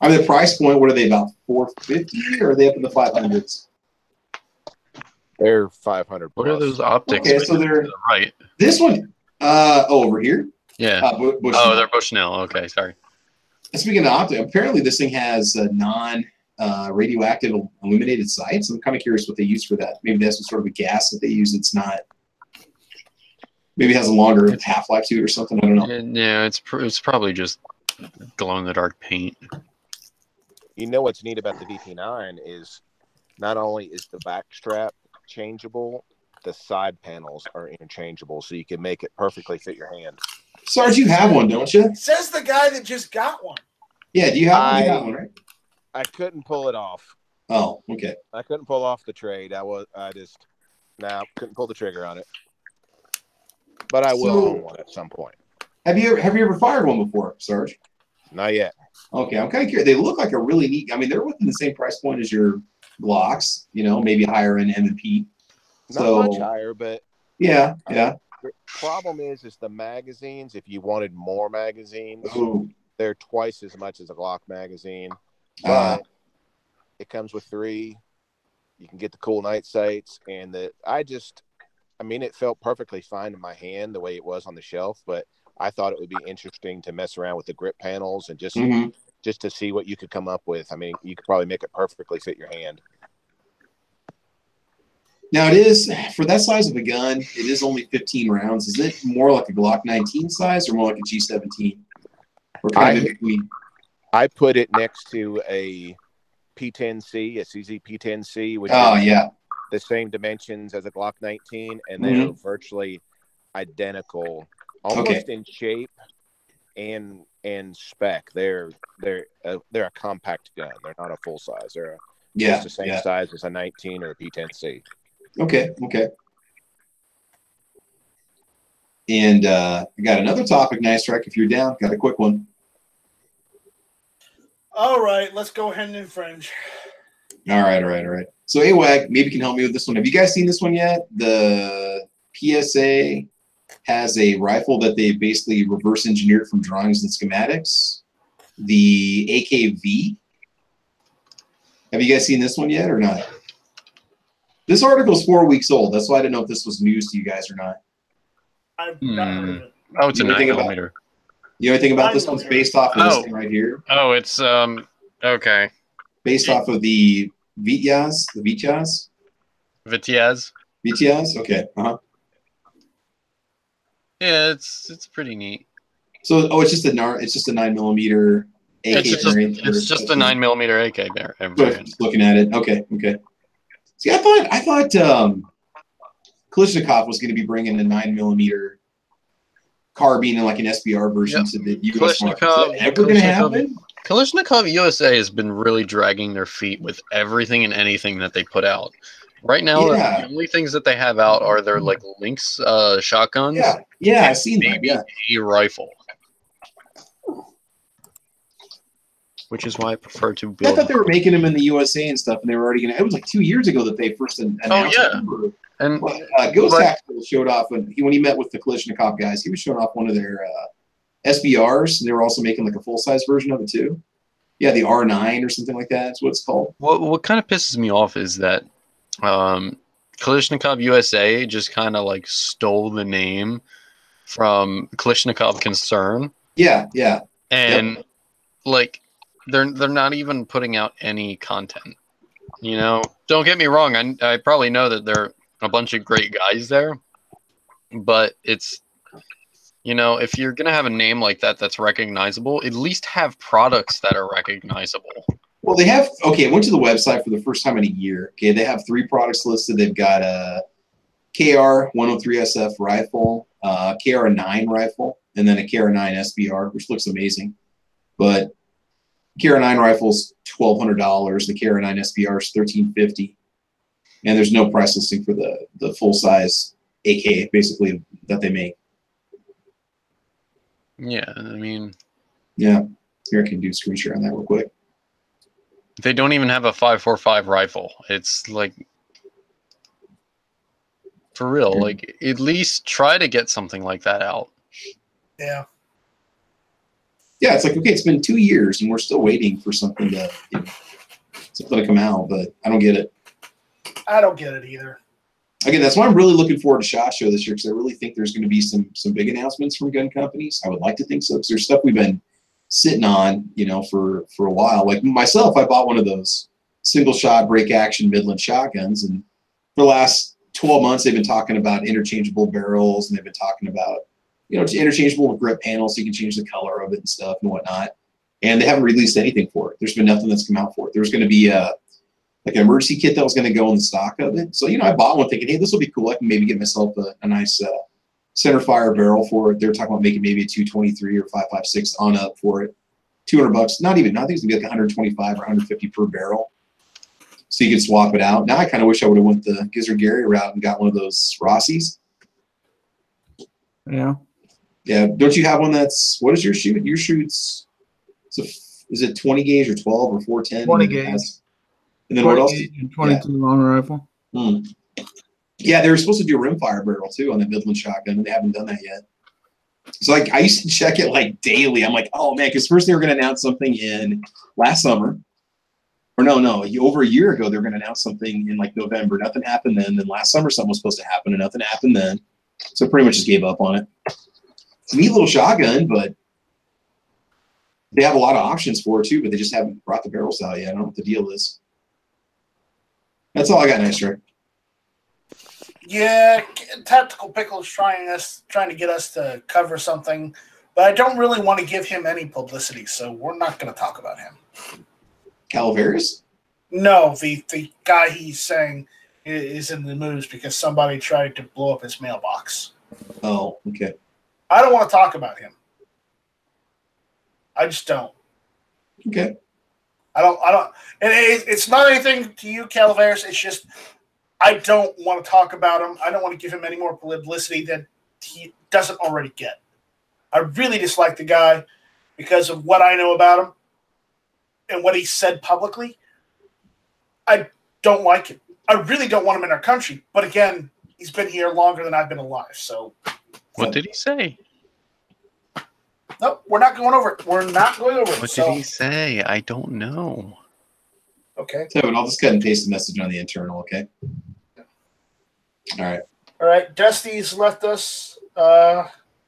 I mean, the price point, what are they, about $450, or are they up in the 500s? They're 500. What are those optics? Okay, so they're to the right. this one. Over here. Yeah. Bushnell. Oh, they're Bushnell. Okay, sorry. Speaking of optic, apparently this thing has radioactive illuminated sights. I'm kind of curious what they use for that. Maybe that's sort of a gas that they use. It's not. Maybe it has a longer half-life to it or something. I don't know. Yeah, it's probably just glow-in-the-dark paint. You know what's neat about the VP9 is not only is the back strap changeable, the side panels are interchangeable, so you can make it perfectly fit your hand. Sarge, you have one, don't you? Says the guy that just got one. Yeah, do you have one? You have one, right? I couldn't pull it off. Oh, okay. I couldn't pull off the trade. Couldn't pull the trigger on it. But I will own one at some point. Have you ever fired one before, Sarge? Not yet. Okay, I'm kind of curious. They look like a really neat. I mean, they're within the same price point as your Glocks. Maybe higher end M&P. Not much higher, but yeah. The problem is the magazines. If you wanted more magazines, Ooh. they're twice as much as a Glock magazine. But it comes with 3. You can get the cool night sights, and it felt perfectly fine in my hand the way it was on the shelf. But I thought it would be interesting to mess around with the grip panels and just to see what you could come up with. I mean, you could probably make it perfectly fit your hand. Now, it is, for that size of a gun, it is only 15 rounds. Is it more like a Glock 19 size or more like a G17? Or kind of in between? I put it next to a P10C, a CZ P10C, which is the same dimensions as a Glock 19, and they're virtually identical, almost in shape and spec. They're a compact gun. They're not a full size. They're just the same size as a 19 or a P10C. Okay. And we got another topic, Nice Strike. If you're down, got a quick one. All right, let's go ahead and infringe. All right. So AWAG, maybe you can help me with this one. Have you guys seen this one yet? The PSA has a rifle that they basically reverse engineered from drawings and schematics. The AKV. Have you guys seen this one yet or not? This article is 4 weeks old. That's why I didn't know if this was news to you guys or not. I've not heard of it. Oh, it's a 9mm. You know anything about this one's based off of this thing right here? Oh, it's okay. Based off of the Vityaz, Vityaz. Okay. Yeah, it's pretty neat. So, it's just a 9mm AK variant. It's just a 9mm AK variant. Just looking at it. Okay. See, I thought Kalashnikov was going to be bringing a 9mm carbine and like an SBR version to the US market. Is that ever going to happen? Kalashnikov USA has been really dragging their feet with everything and anything that they put out. Right now, the only things that they have out are their like Lynx shotguns. Yeah, I've seen that. Maybe a rifle. Which is why I prefer to build. I thought they were making them in the USA and stuff, and they were already going to. It was like 2 years ago that they first announced. And Ghost Tactical showed off when he met with the Kalashnikov guys. He was showing off one of their SBRs. And they were also making like a full size version of it too. Yeah, the R9 or something like that. That's what it's called. What kind of pisses me off is that Kalashnikov USA just kind of like stole the name from Kalashnikov Concern, Yeah, yeah. and like they're not even putting out any content. You know, don't get me wrong. I probably know that there are a bunch of great guys there, but it's, you know, if you're gonna have a name like that that's recognizable, at least have products that are recognizable. Well, they have, okay, I went to the website for the first time in a year. Okay, they have 3 products listed. They've got a KR 103SF rifle, KR9 rifle, and then a KR9 SBR, which looks amazing. But KR9 rifle's $1,200. The KR9 SBR is $1,350, and there's no price listing for the full size AK, basically, that they make. Yeah, I mean, Yeah, here I can do a screen share on that real quick. they don't even have a 5.45 rifle. It's like, for real, like at least try to get something like that out. Yeah. Yeah, it's like, okay, it's been 2 years and we're still waiting for something to, you know, something to come out, but I don't get it. I don't get it either. Again, that's why I'm really looking forward to SHOT Show this year, because I really think there's going to be some big announcements from gun companies. I would like to think so, because there's stuff we've been sitting on, you know, for a while. Like myself, I bought one of those single shot break action Midland shotguns, and for the last 12 months they've been talking about interchangeable barrels, and they've been talking about, you know, interchangeable grip panels so you can change the color of it and stuff and whatnot. And they haven't released anything for it. There's been nothing that's come out for it. There's going to be like an emergency kit that was going to go in the stock of it. So, you know, I bought one thinking, hey, this will be cool. I can maybe get myself a nice center fire barrel for it. They're talking about making maybe a 223 or 5.56 on up for it. $200, not even, I think it's going to be like 125 or 150 per barrel. So you can swap it out. Now I kind of wish I would have went the Gizzard Gary route and got one of those Rossies. Yeah. Yeah. Don't you have one that's, what is your shoot? Your shoot's, is it 20 gauge or 12 or 410? 20 gauge. And then what else? 22 long rifle. Yeah, they were supposed to do a rimfire barrel too on the Midland shotgun, and they haven't done that yet. So like I used to check it like daily. I'm like, oh man, because first they were going to announce something in last summer, or no, over a year ago they were going to announce something in like November. Nothing happened then. Then last summer something was supposed to happen, and nothing happened then. So pretty much just gave up on it. It's a neat little shotgun, but they have a lot of options for it too. But they just haven't brought the barrels out yet. I don't know what the deal is. That's all I got, Nice Rick. Yeah, Tactical Pickle's trying to get us to cover something, but I don't really want to give him any publicity, so we're not going to talk about him. Calaveras? No, the guy he's saying is in the news because somebody tried to blow up his mailbox. Oh, okay. I don't want to talk about him. I just don't. Okay. I don't. And it's not anything to you, Calaveras. It's just I don't want to talk about him. I don't want to give him any more publicity that he doesn't already get. I really dislike the guy because of what I know about him and what he said publicly. I don't like him. I really don't want him in our country. But again, he's been here longer than I've been alive. So, what did he say? Nope, we're not going over it. We're not going over it. What did he say? I don't know. Okay. So I'll just cut and paste the message on the internal, okay? All right. All right. Dusty's left us.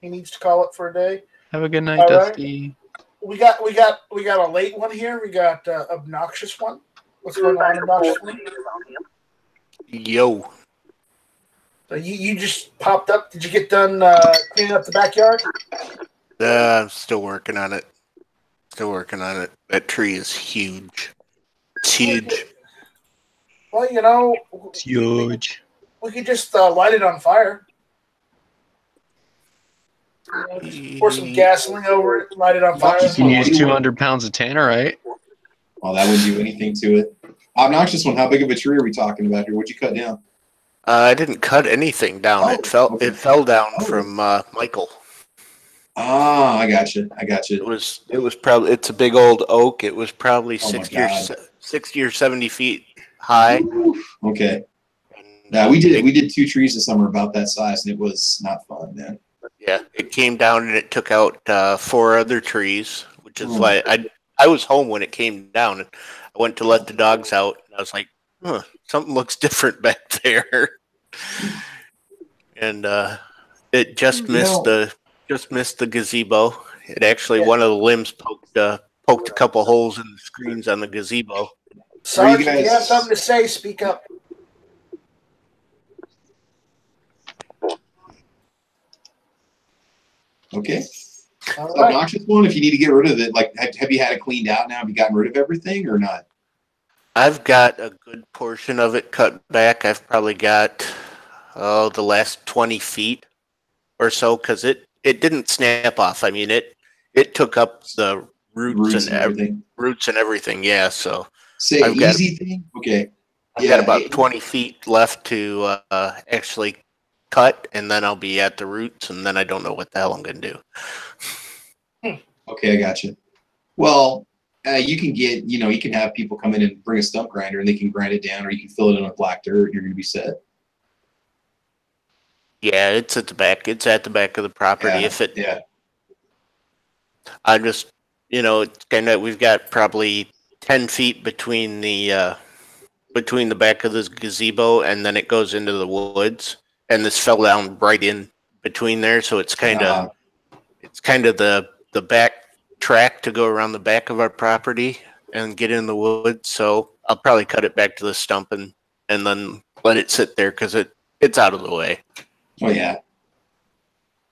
He needs to call it for a day. Have a good night, All Dusty. Right. We got a late one here. We got obnoxious one. What's going on, obnoxious one? Yo. So you just popped up. Did you get done cleaning up the backyard? I'm still working on it. That tree is huge. It's huge. Well, you know, It's huge. we could just light it on fire. You know, just pour some gasoline over it, light it on fire. You can use 200 pounds of tannerite. Well, that wouldn't do anything to it. Obnoxious one, how big of a tree are we talking about here? What'd you cut down? I didn't cut anything down. Oh, It fell down from Michael. Ah, I got you. It was probably, it's a big old oak. It was probably Oh my 60 or 70 feet high. Okay. Yeah, we did 2 trees this summer about that size, and it was not fun, man. Yeah, it came down and it took out 4 other trees, which is why I was home when it came down, and I went to let the dogs out, and I was like, something looks different back there. And it just You missed know- the gazebo. It actually one of the limbs poked a couple holes in the screens on the gazebo. Sarge, if you guys- have something to say, speak up. Okay. All right. Obnoxious one. If you need to get rid of it, like, have you had it cleaned out now? Have you gotten rid of everything or not? I've got a good portion of it cut back. I've probably got the last 20 feet or so because it didn't snap off. I mean it took up the roots and everything. Roots and everything. Yeah. So Say I've got easy thing. Okay. I've got about 20 feet left to actually cut, and then I'll be at the roots, and then I don't know what the hell I'm going to do. Okay, I got you. Well, you can get, you can have people come in and bring a stump grinder, and they can grind it down, or you can fill it in with black dirt. You're going to be set. Yeah, it's at the back. It's at the back of the property. Yeah. I just, it's kind of, we've got probably 10 feet between the back of this gazebo, and then it goes into the woods, and this fell down right in between there. So it's kind of, the back track to go around the back of our property and get in the woods. So I'll probably cut it back to the stump and then let it sit there because it's out of the way. Oh yeah.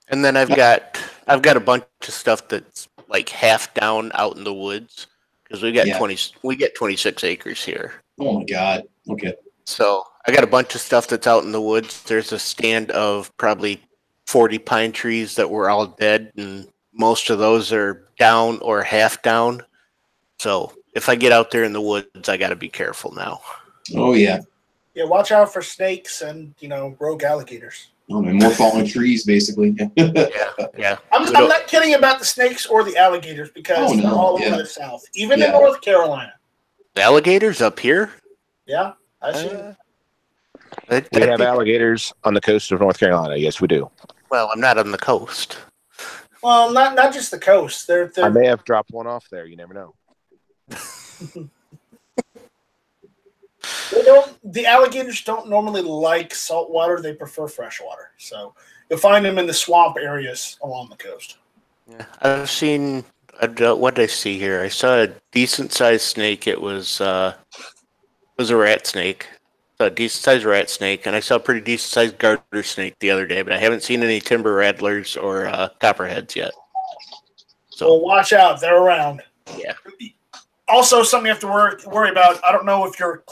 And then I've got a bunch of stuff that's like half down out in the woods because we get 26 acres here. Oh my God. Okay. So I got a bunch of stuff that's out in the woods. There's a stand of probably 40 pine trees that were all dead, and most of those are down or half down. So if I get out there in the woods, I got to be careful now. Oh yeah. Yeah, watch out for snakes and rogue alligators. Oh man, more fallen trees, basically. Yeah. I'm not kidding about the snakes or the alligators because they're all over the South, even in North Carolina. The alligators up here? Yeah, I see. We have alligators on the coast of North Carolina. Yes, we do. Well, I'm not on the coast. Well, not just the coast. I may have dropped one off there. You never know. The alligators don't normally like salt water. They prefer fresh water. So you'll find them in the swamp areas along the coast. Yeah, I've seen. What did I see here? I saw a decent sized snake. It was a rat snake. A decent sized rat snake, and I saw a pretty decent sized garter snake the other day. But I haven't seen any timber rattlers or copperheads yet. So watch out; they're around. Yeah. Also, something you have to worry about. I don't know if you're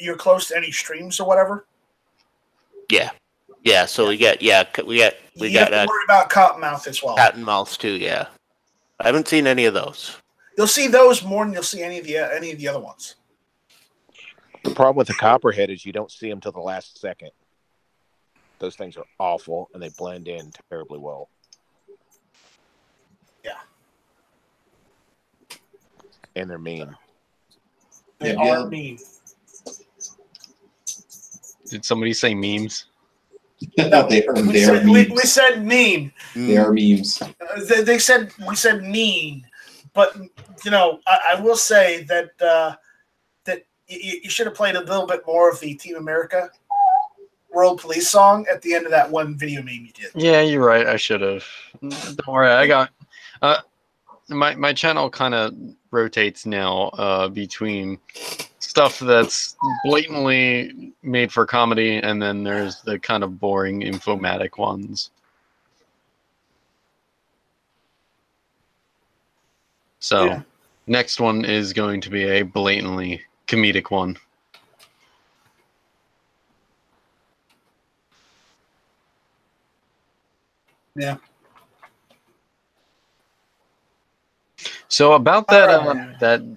you're close to any streams or whatever. Yeah. So we got You have to worry about cottonmouth as well. cottonmouths too. Yeah, I haven't seen any of those. You'll see those more than you'll see any of the other ones. The problem with the copperhead is you don't see them till the last second. Those things are awful, and they blend in terribly well. Yeah. And they're mean. They are mean. Did somebody say memes? We said mean. They are memes. We said mean, but I will say that that you should have played a little bit more of the Team America World Police song at the end of that one video meme you did. Yeah, you're right. I should have. Don't worry. I got my channel kind of rotates now between stuff that's blatantly made for comedy, and then there's the kind of boring infomatic ones. So next one is going to be a blatantly comedic one. Yeah. So about that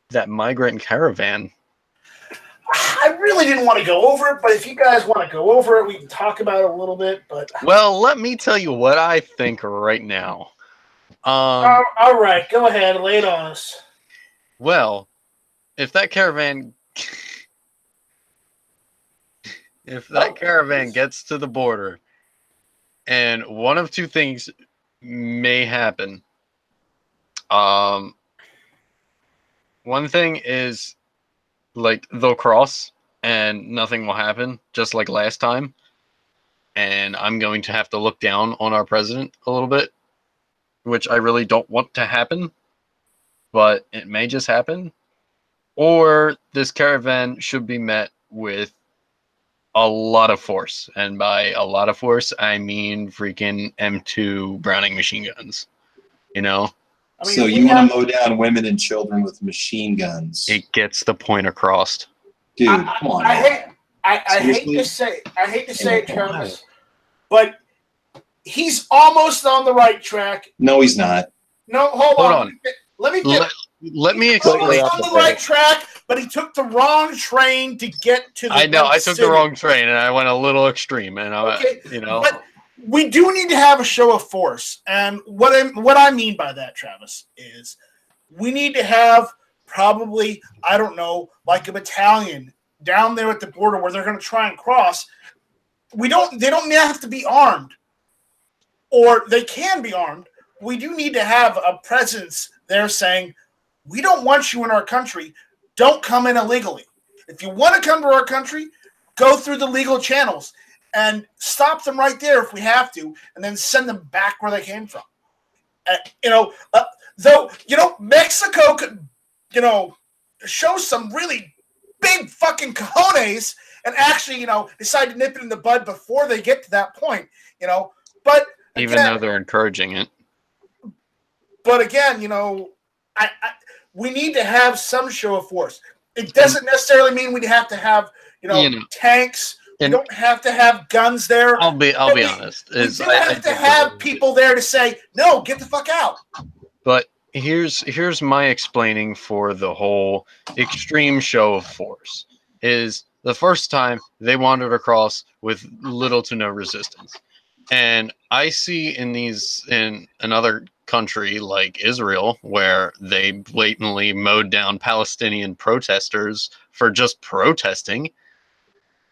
that migrant caravan. I really didn't want to go over it, but if you guys want to go over it, we can talk about it a little bit. But well, let me tell you what I think right now. All right, go ahead, lay it on us. Well, if that caravan gets to the border, and one of two things may happen. One thing is, like, they'll cross, and nothing will happen, just like last time. And I'm going to have to look down on our president a little bit, which I really don't want to happen, but it may just happen. Or this caravan should be met with a lot of force. And by a lot of force, I mean freaking M2 Browning machine guns. You know? I mean, So if you we want have- to mow down women and children with machine guns? It gets the point across. Dude, I- come on. I man. hate Seriously? to say it, Ohio. Travis, but he's almost on the right track. No, he's not. No, hold Hold on. on. Let me Let me He's almost explain. on the right track, but he took the wrong train to get to the I know, I right took city. the wrong train and I went a little extreme, and Okay, you know. but we do need to have a show of force, and what I mean by that, Travis, is we need to have probably, I don't know, like a battalion down there at the border where they're going to try and cross. They don't have to be armed, or they can be armed. We do need to have a presence there saying, we don't want you in our country. Don't come in illegally. If you want to come to our country, go through the legal channels and stop them right there if we have to, and then send them back where they came from. Though Mexico could, show some really big fucking cojones and actually, decide to nip it in the bud before they get to that point, But even though they're encouraging it. But again, we need to have some show of force. It doesn't necessarily mean we have to have, tanks. We don't have to have guns there. I'll be honest. We do have to have people there to say, no, get the fuck out. But here's my explaining for the whole extreme show of force. Is the first time they wandered across with little to no resistance. And I see in another country like Israel, where they blatantly mowed down Palestinian protesters for just protesting.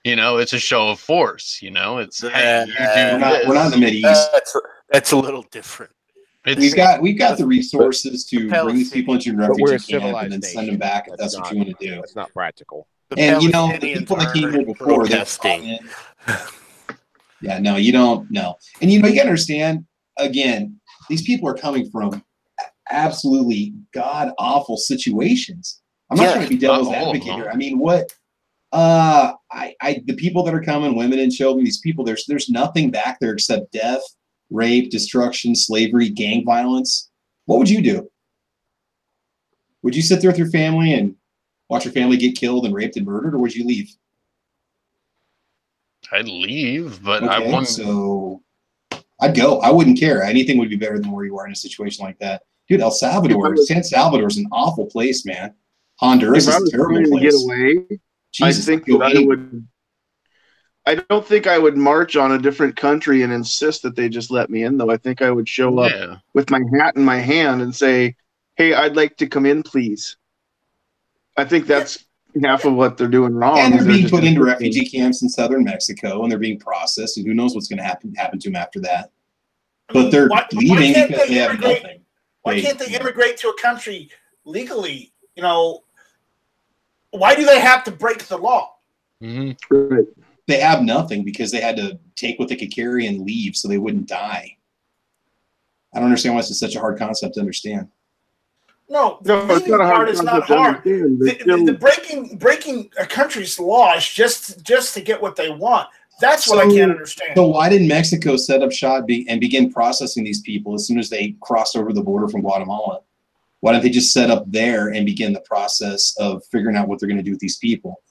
It's a show of force. It's hey, you do We're not in the Mideast. That's a little different. We've got the resources to bring these people into But we're a refugee camp civilized and then send nation. them back if that's what you want to do. That's not practical. And the people that came here before, they brought in. Yeah, no, you don't know. And you gotta understand, again, these people are coming from absolutely god awful situations. I'm not trying to be devil's advocate here. I mean, what the people that are coming, women and children, these people, there's nothing back there except death, rape, destruction, slavery, gang violence. What would you do? Would you sit there with your family and watch your family get killed and raped and murdered, or would you leave? I'd leave, but Okay, I wouldn't. So I'd go. I wouldn't care. Anything would be better than where you are in a situation like that. Dude, El Salvador, San Salvador is an awful place, man. Honduras is a terrible place. Get away, Jesus, I think that I would. I don't think I would march on a different country and insist that they just let me in, though. I think I would show up with my hat in my hand and say, "Hey, I'd like to come in, please." I think that's half of what they're doing wrong. And they're being just put into inflicting- refugee camps in southern Mexico, and they're being processed, and who knows what's going to happen to them after that. But they're leaving can't because they they have immigrate? nothing. Why can't they immigrate to a country legally? Why do they have to break the law? They have nothing because they had to take what they could carry and leave so they wouldn't die. I don't understand why this is such a hard concept to understand. No, the it's legal not a hard part is not concept to hard. understand, but The breaking a country's law is just to get what they want. That's what I can't understand. So why didn't Mexico set up shop and begin processing these people as soon as they crossed over the border from Guatemala? Why don't they just set up there and begin the process of figuring out what they're going to do with these people?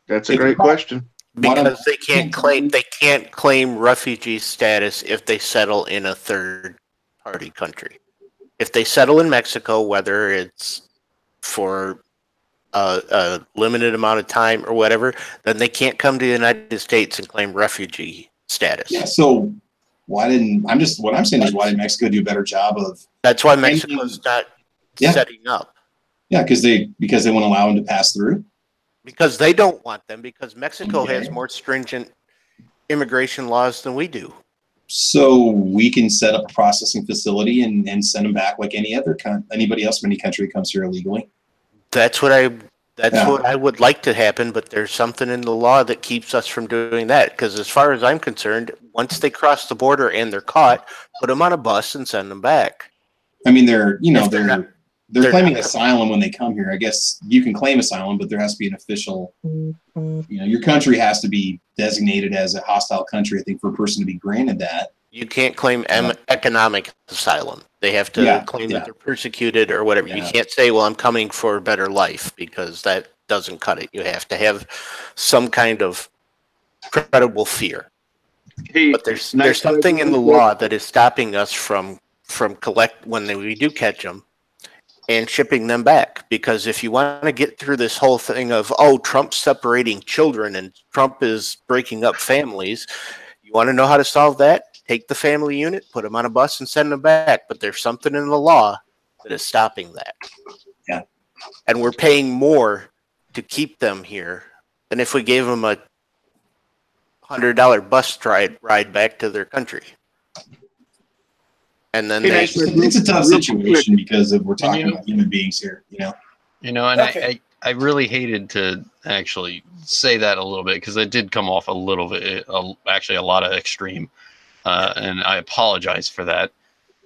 That's a great question. Because they can't claim refugee status if they settle in a third party country. If they settle in Mexico, whether it's for a limited amount of time or whatever, then they can't come to the United States and claim refugee status. Yeah. So what I'm saying is why didn't Mexico do a better job of? That's why Mexico's not setting up. Yeah, because they won't allow them to pass through. Because they don't want them, because Mexico has more stringent immigration laws than we do. So we can set up a processing facility and send them back like anybody else from any country that comes here illegally. That's what I That's Yeah. what I would like to happen, but there's something in the law that keeps us from doing that. Because as far as I'm concerned, once they cross the border and they're caught, put them on a bus and send them back. I mean, they're If they're not- they're claiming not- asylum when they come here. I guess you can claim asylum, but there has to be an official. Your country has to be designated as a hostile country. I think for a person to be granted that. You can't claim economic asylum. They have to claim that they're persecuted or whatever. You can't say, well, I'm coming for a better life, because that doesn't cut it. You have to have some kind of credible fear. Hey, But there's something in the law that is stopping us from when we do catch them and shipping them back. Because if you want to get through this whole thing of, oh, Trump's separating children and Trump is breaking up families, you want to know how to solve that? Take the family unit, put them on a bus, and send them back. But there's something in the law that is stopping that. Yeah. And we're paying more to keep them here than if we gave them a $100 bus ride back to their country. And then it's a tough situation because we're talking about human beings here, And I really hated to actually say that a little bit, because it did come off a little bit, actually a lot of extreme. And I apologize for that.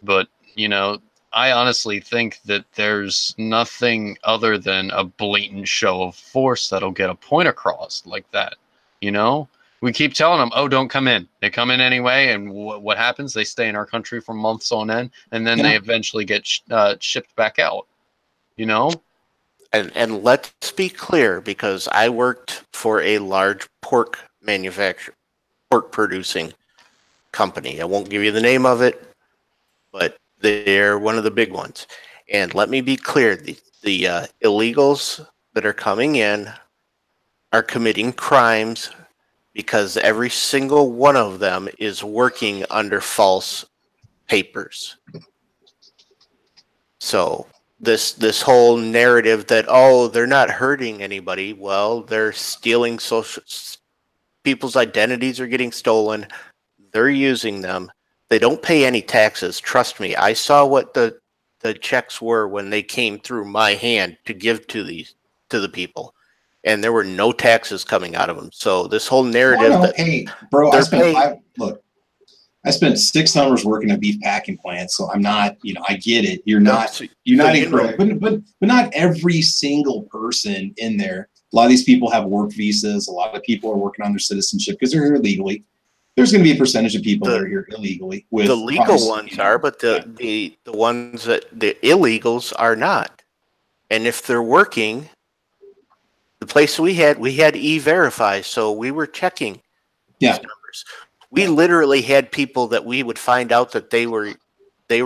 But, I honestly think that there's nothing other than a blatant show of force that'll get a point across like that. We keep telling them, oh, don't come in. They come in anyway. And what happens? They stay in our country for months on end. And then they eventually get shipped back out. And let's be clear, because I worked for a large pork producing company. I won't give you the name of it, but they're one of the big ones. And let me be clear, the illegals that are coming in are committing crimes because every single one of them is working under false papers. So this whole narrative that, oh, they're not hurting anybody, well, they're stealing people's identities are getting stolen. They're using them. They don't pay any taxes. Trust me. I saw what the checks were when they came through my hand to give to the people, and there were no taxes coming out of them. So this whole narrative hey, bro, I spent 6 summers working at beef packing plants, so I'm not, I get it. You're not incorrect, but not every single person in there. A lot of these people have work visas. A lot of people are working on their citizenship because they're here illegally. There's going to be a percentage of people that are here illegally. The legal ones are, but the ones that the illegals are not. And if they're working, the place we had E-Verify, so we were checking these numbers. We literally had people that we would find out that they were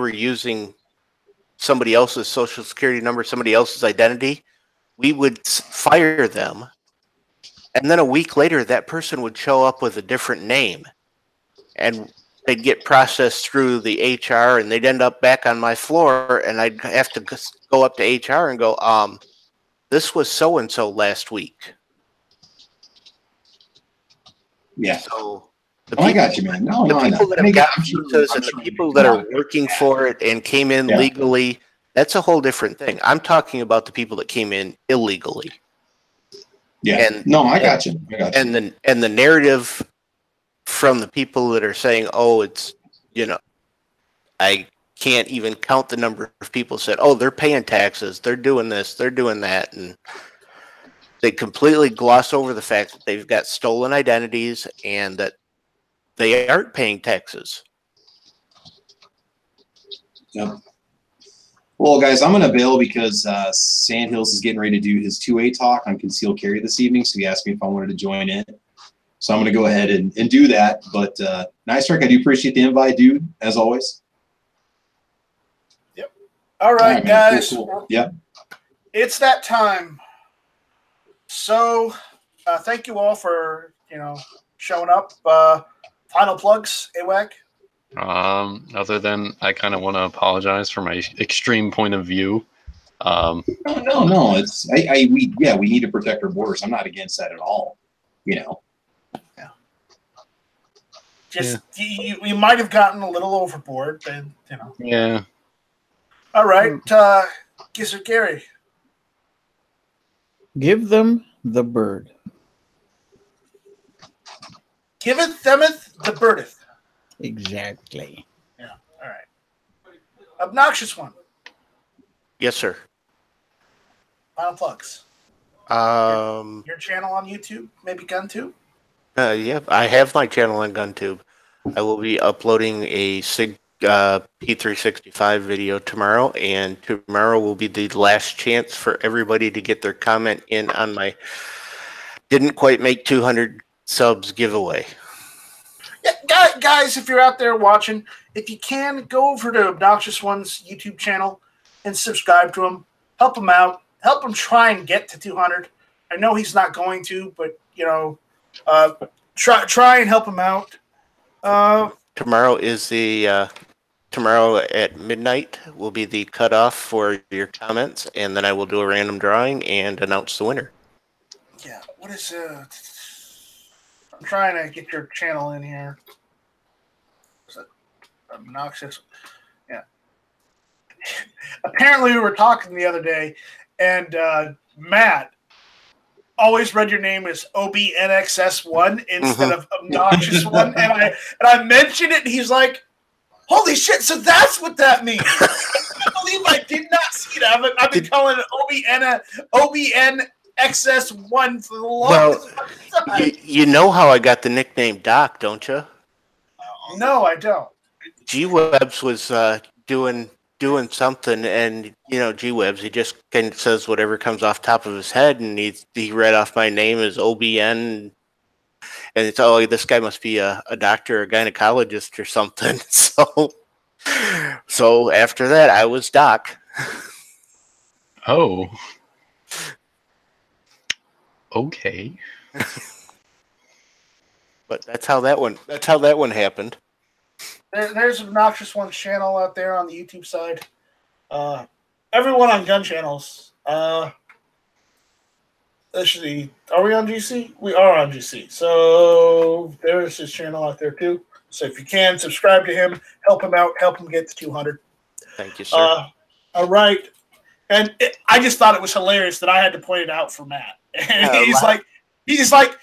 using somebody else's social security number, somebody else's identity. We would fire them, and then a week later, that person would show up with a different name, and they'd get processed through the HR, and they'd end up back on my floor, and I'd have to go up to HR and go, this was so-and-so last week. Yeah. So I got you, man. No, people that have got visas and the people that are working for it and came in legally, that's a whole different thing. I'm talking about the people that came in illegally. Yeah. I got you. And the narrative from the people that are saying, oh, it's, I can't even count the number of people said, oh, they're paying taxes, they're doing this, they're doing that, and they completely gloss over the fact that they've got stolen identities and that they aren't paying taxes. Yep. Well, guys, I'm going to bail because Sandhills is getting ready to do his 2A talk on concealed carry this evening, so he asked me if I wanted to join in. So I'm going to go ahead and do that. But Nice Strike, I do appreciate the invite, dude, as always. Yep. All right, guys. Cool. Yep. It's that time. So thank you all for, showing up. Final plugs, AWAC? Other than I kind of want to apologize for my extreme point of view. No. It's we need to protect our borders. I'm not against that at all. Yeah. You might have gotten a little overboard, but Yeah. All right, Gizzard Gary. Give them the bird. Giveth themeth the birdeth. Exactly. Yeah. All right. Obnoxious one. Yes, sir. Final plugs. Your channel on YouTube, maybe GunTube. Yeah, I have my channel on GunTube. I will be uploading a SIG P365 video tomorrow, and tomorrow will be the last chance for everybody to get their comment in on my didn't quite make 200 subs giveaway. Yeah, guys, if you're out there watching, if you can, go over to Obnoxious One's YouTube channel and subscribe to him. Help him out. Help him try and get to 200. I know he's not going to, but, you know, try and help him out. Tomorrow is the tomorrow at midnight will be the cutoff for your comments, and then I will do a random drawing and announce the winner. Yeah, what is I'm trying to get your channel in here. Is it Obnoxious? Yeah. Apparently, we were talking the other day, and Matt always read your name as OBNXS1 instead of Obnoxious One, and I mentioned it, and he's like, "Holy shit! So that's what that means." I can't believe I did not see that. I've been calling it OBNXS1 for the longest time. You know how I got the nickname Doc, don't you? No, I don't. G-Webs was doing something, and you know G-Webs, he just kind of says whatever comes off top of his head, and he read off my name as OBN, and it's this guy must be a doctor, a gynecologist or something. So after that, I was Doc. Oh. Okay. But that's how that one happened. There's Obnoxious One's channel out there on the YouTube side. Everyone on gun channels. Actually, are we on GC? We are on GC. So there's his channel out there too. So if you can, subscribe to him, help him out, help him get to 200. Thank you, sir. All right. And I just thought it was hilarious that I had to point it out for Matt. And he's like,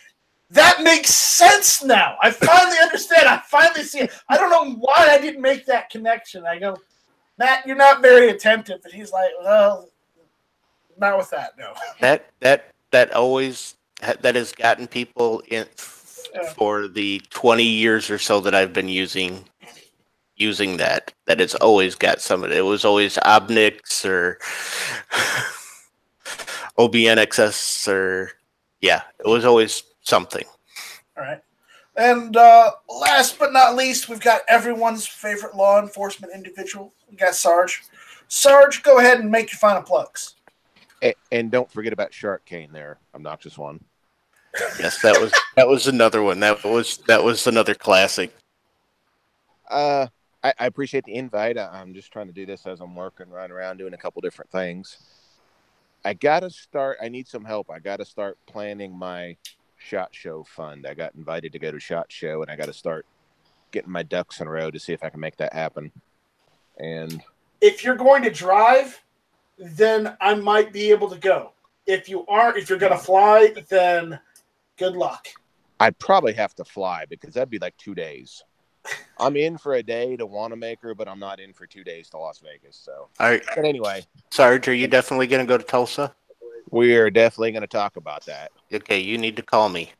that makes sense now. I finally understand. I finally see it. I don't know why I didn't make that connection. I go, Matt, you're not very attentive. And he's like, well, not with that, no. That has gotten people in for the 20 years or so that I've been using that. That has always got some of it. It was always Obnix or OBNXS or it was always something. All right. And last but not least, we've got everyone's favorite law enforcement individual. We got Sarge. Sarge, go ahead and make your final plugs. And don't forget about Shark Cane there, Obnoxious One. Yes, that was another one. That was another classic. I appreciate the invite. I'm just trying to do this as I'm working, running around doing a couple different things. I need some help. I gotta start planning my SHOT Show fund. I got invited to go to SHOT Show, and I gotta start getting my ducks in a row to see if I can make that happen. And if you're going to drive, then I might be able to go. If you're going to fly, then good luck. I'd probably have to fly because that'd be like 2 days. I'm in for a day to Wanamaker, but I'm not in for 2 days to Las Vegas. So, but anyway, Sarge, are you definitely going to go to Tulsa? We're definitely going to talk about that. Okay, you need to call me.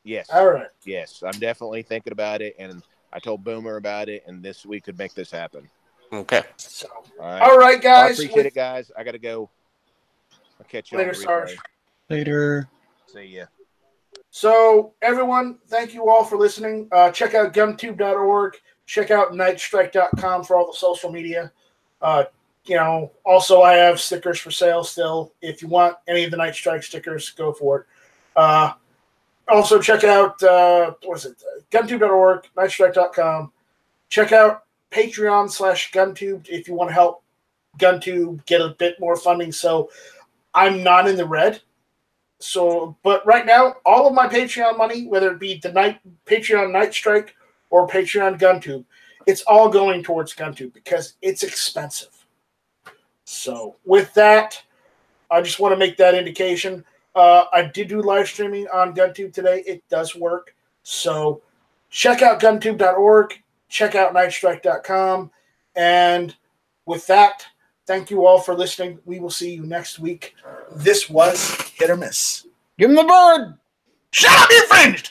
Yes. All right. Yes, I'm definitely thinking about it, and I told Boomer about it, and we could make this happen. Okay. So, all right, guys. I appreciate it, guys. I got to go. I'll catch you later, Sarge. Later. See ya. So, everyone, thank you all for listening. Check out guntube.org. Check out nightstrike.com for all the social media. Also, I have stickers for sale still. If you want any of the Night Strike stickers, go for it. Also, check out, guntube.org, nightstrike.com. Check out Patreon/GunTube if you want to help GunTube get a bit more funding. So I'm not in the red. But right now, all of my Patreon money, whether it be the Patreon Night Strike or Patreon GunTube, it's all going towards GunTube because it's expensive. So with that, I just want to make that indication. I did do live streaming on GunTube today. It does work. So check out guntube.org. Check out nightstrike.com. And with that, thank you all for listening. We will see you next week. This was Hit or Miss. Give him the bird. Shut up, you infringed!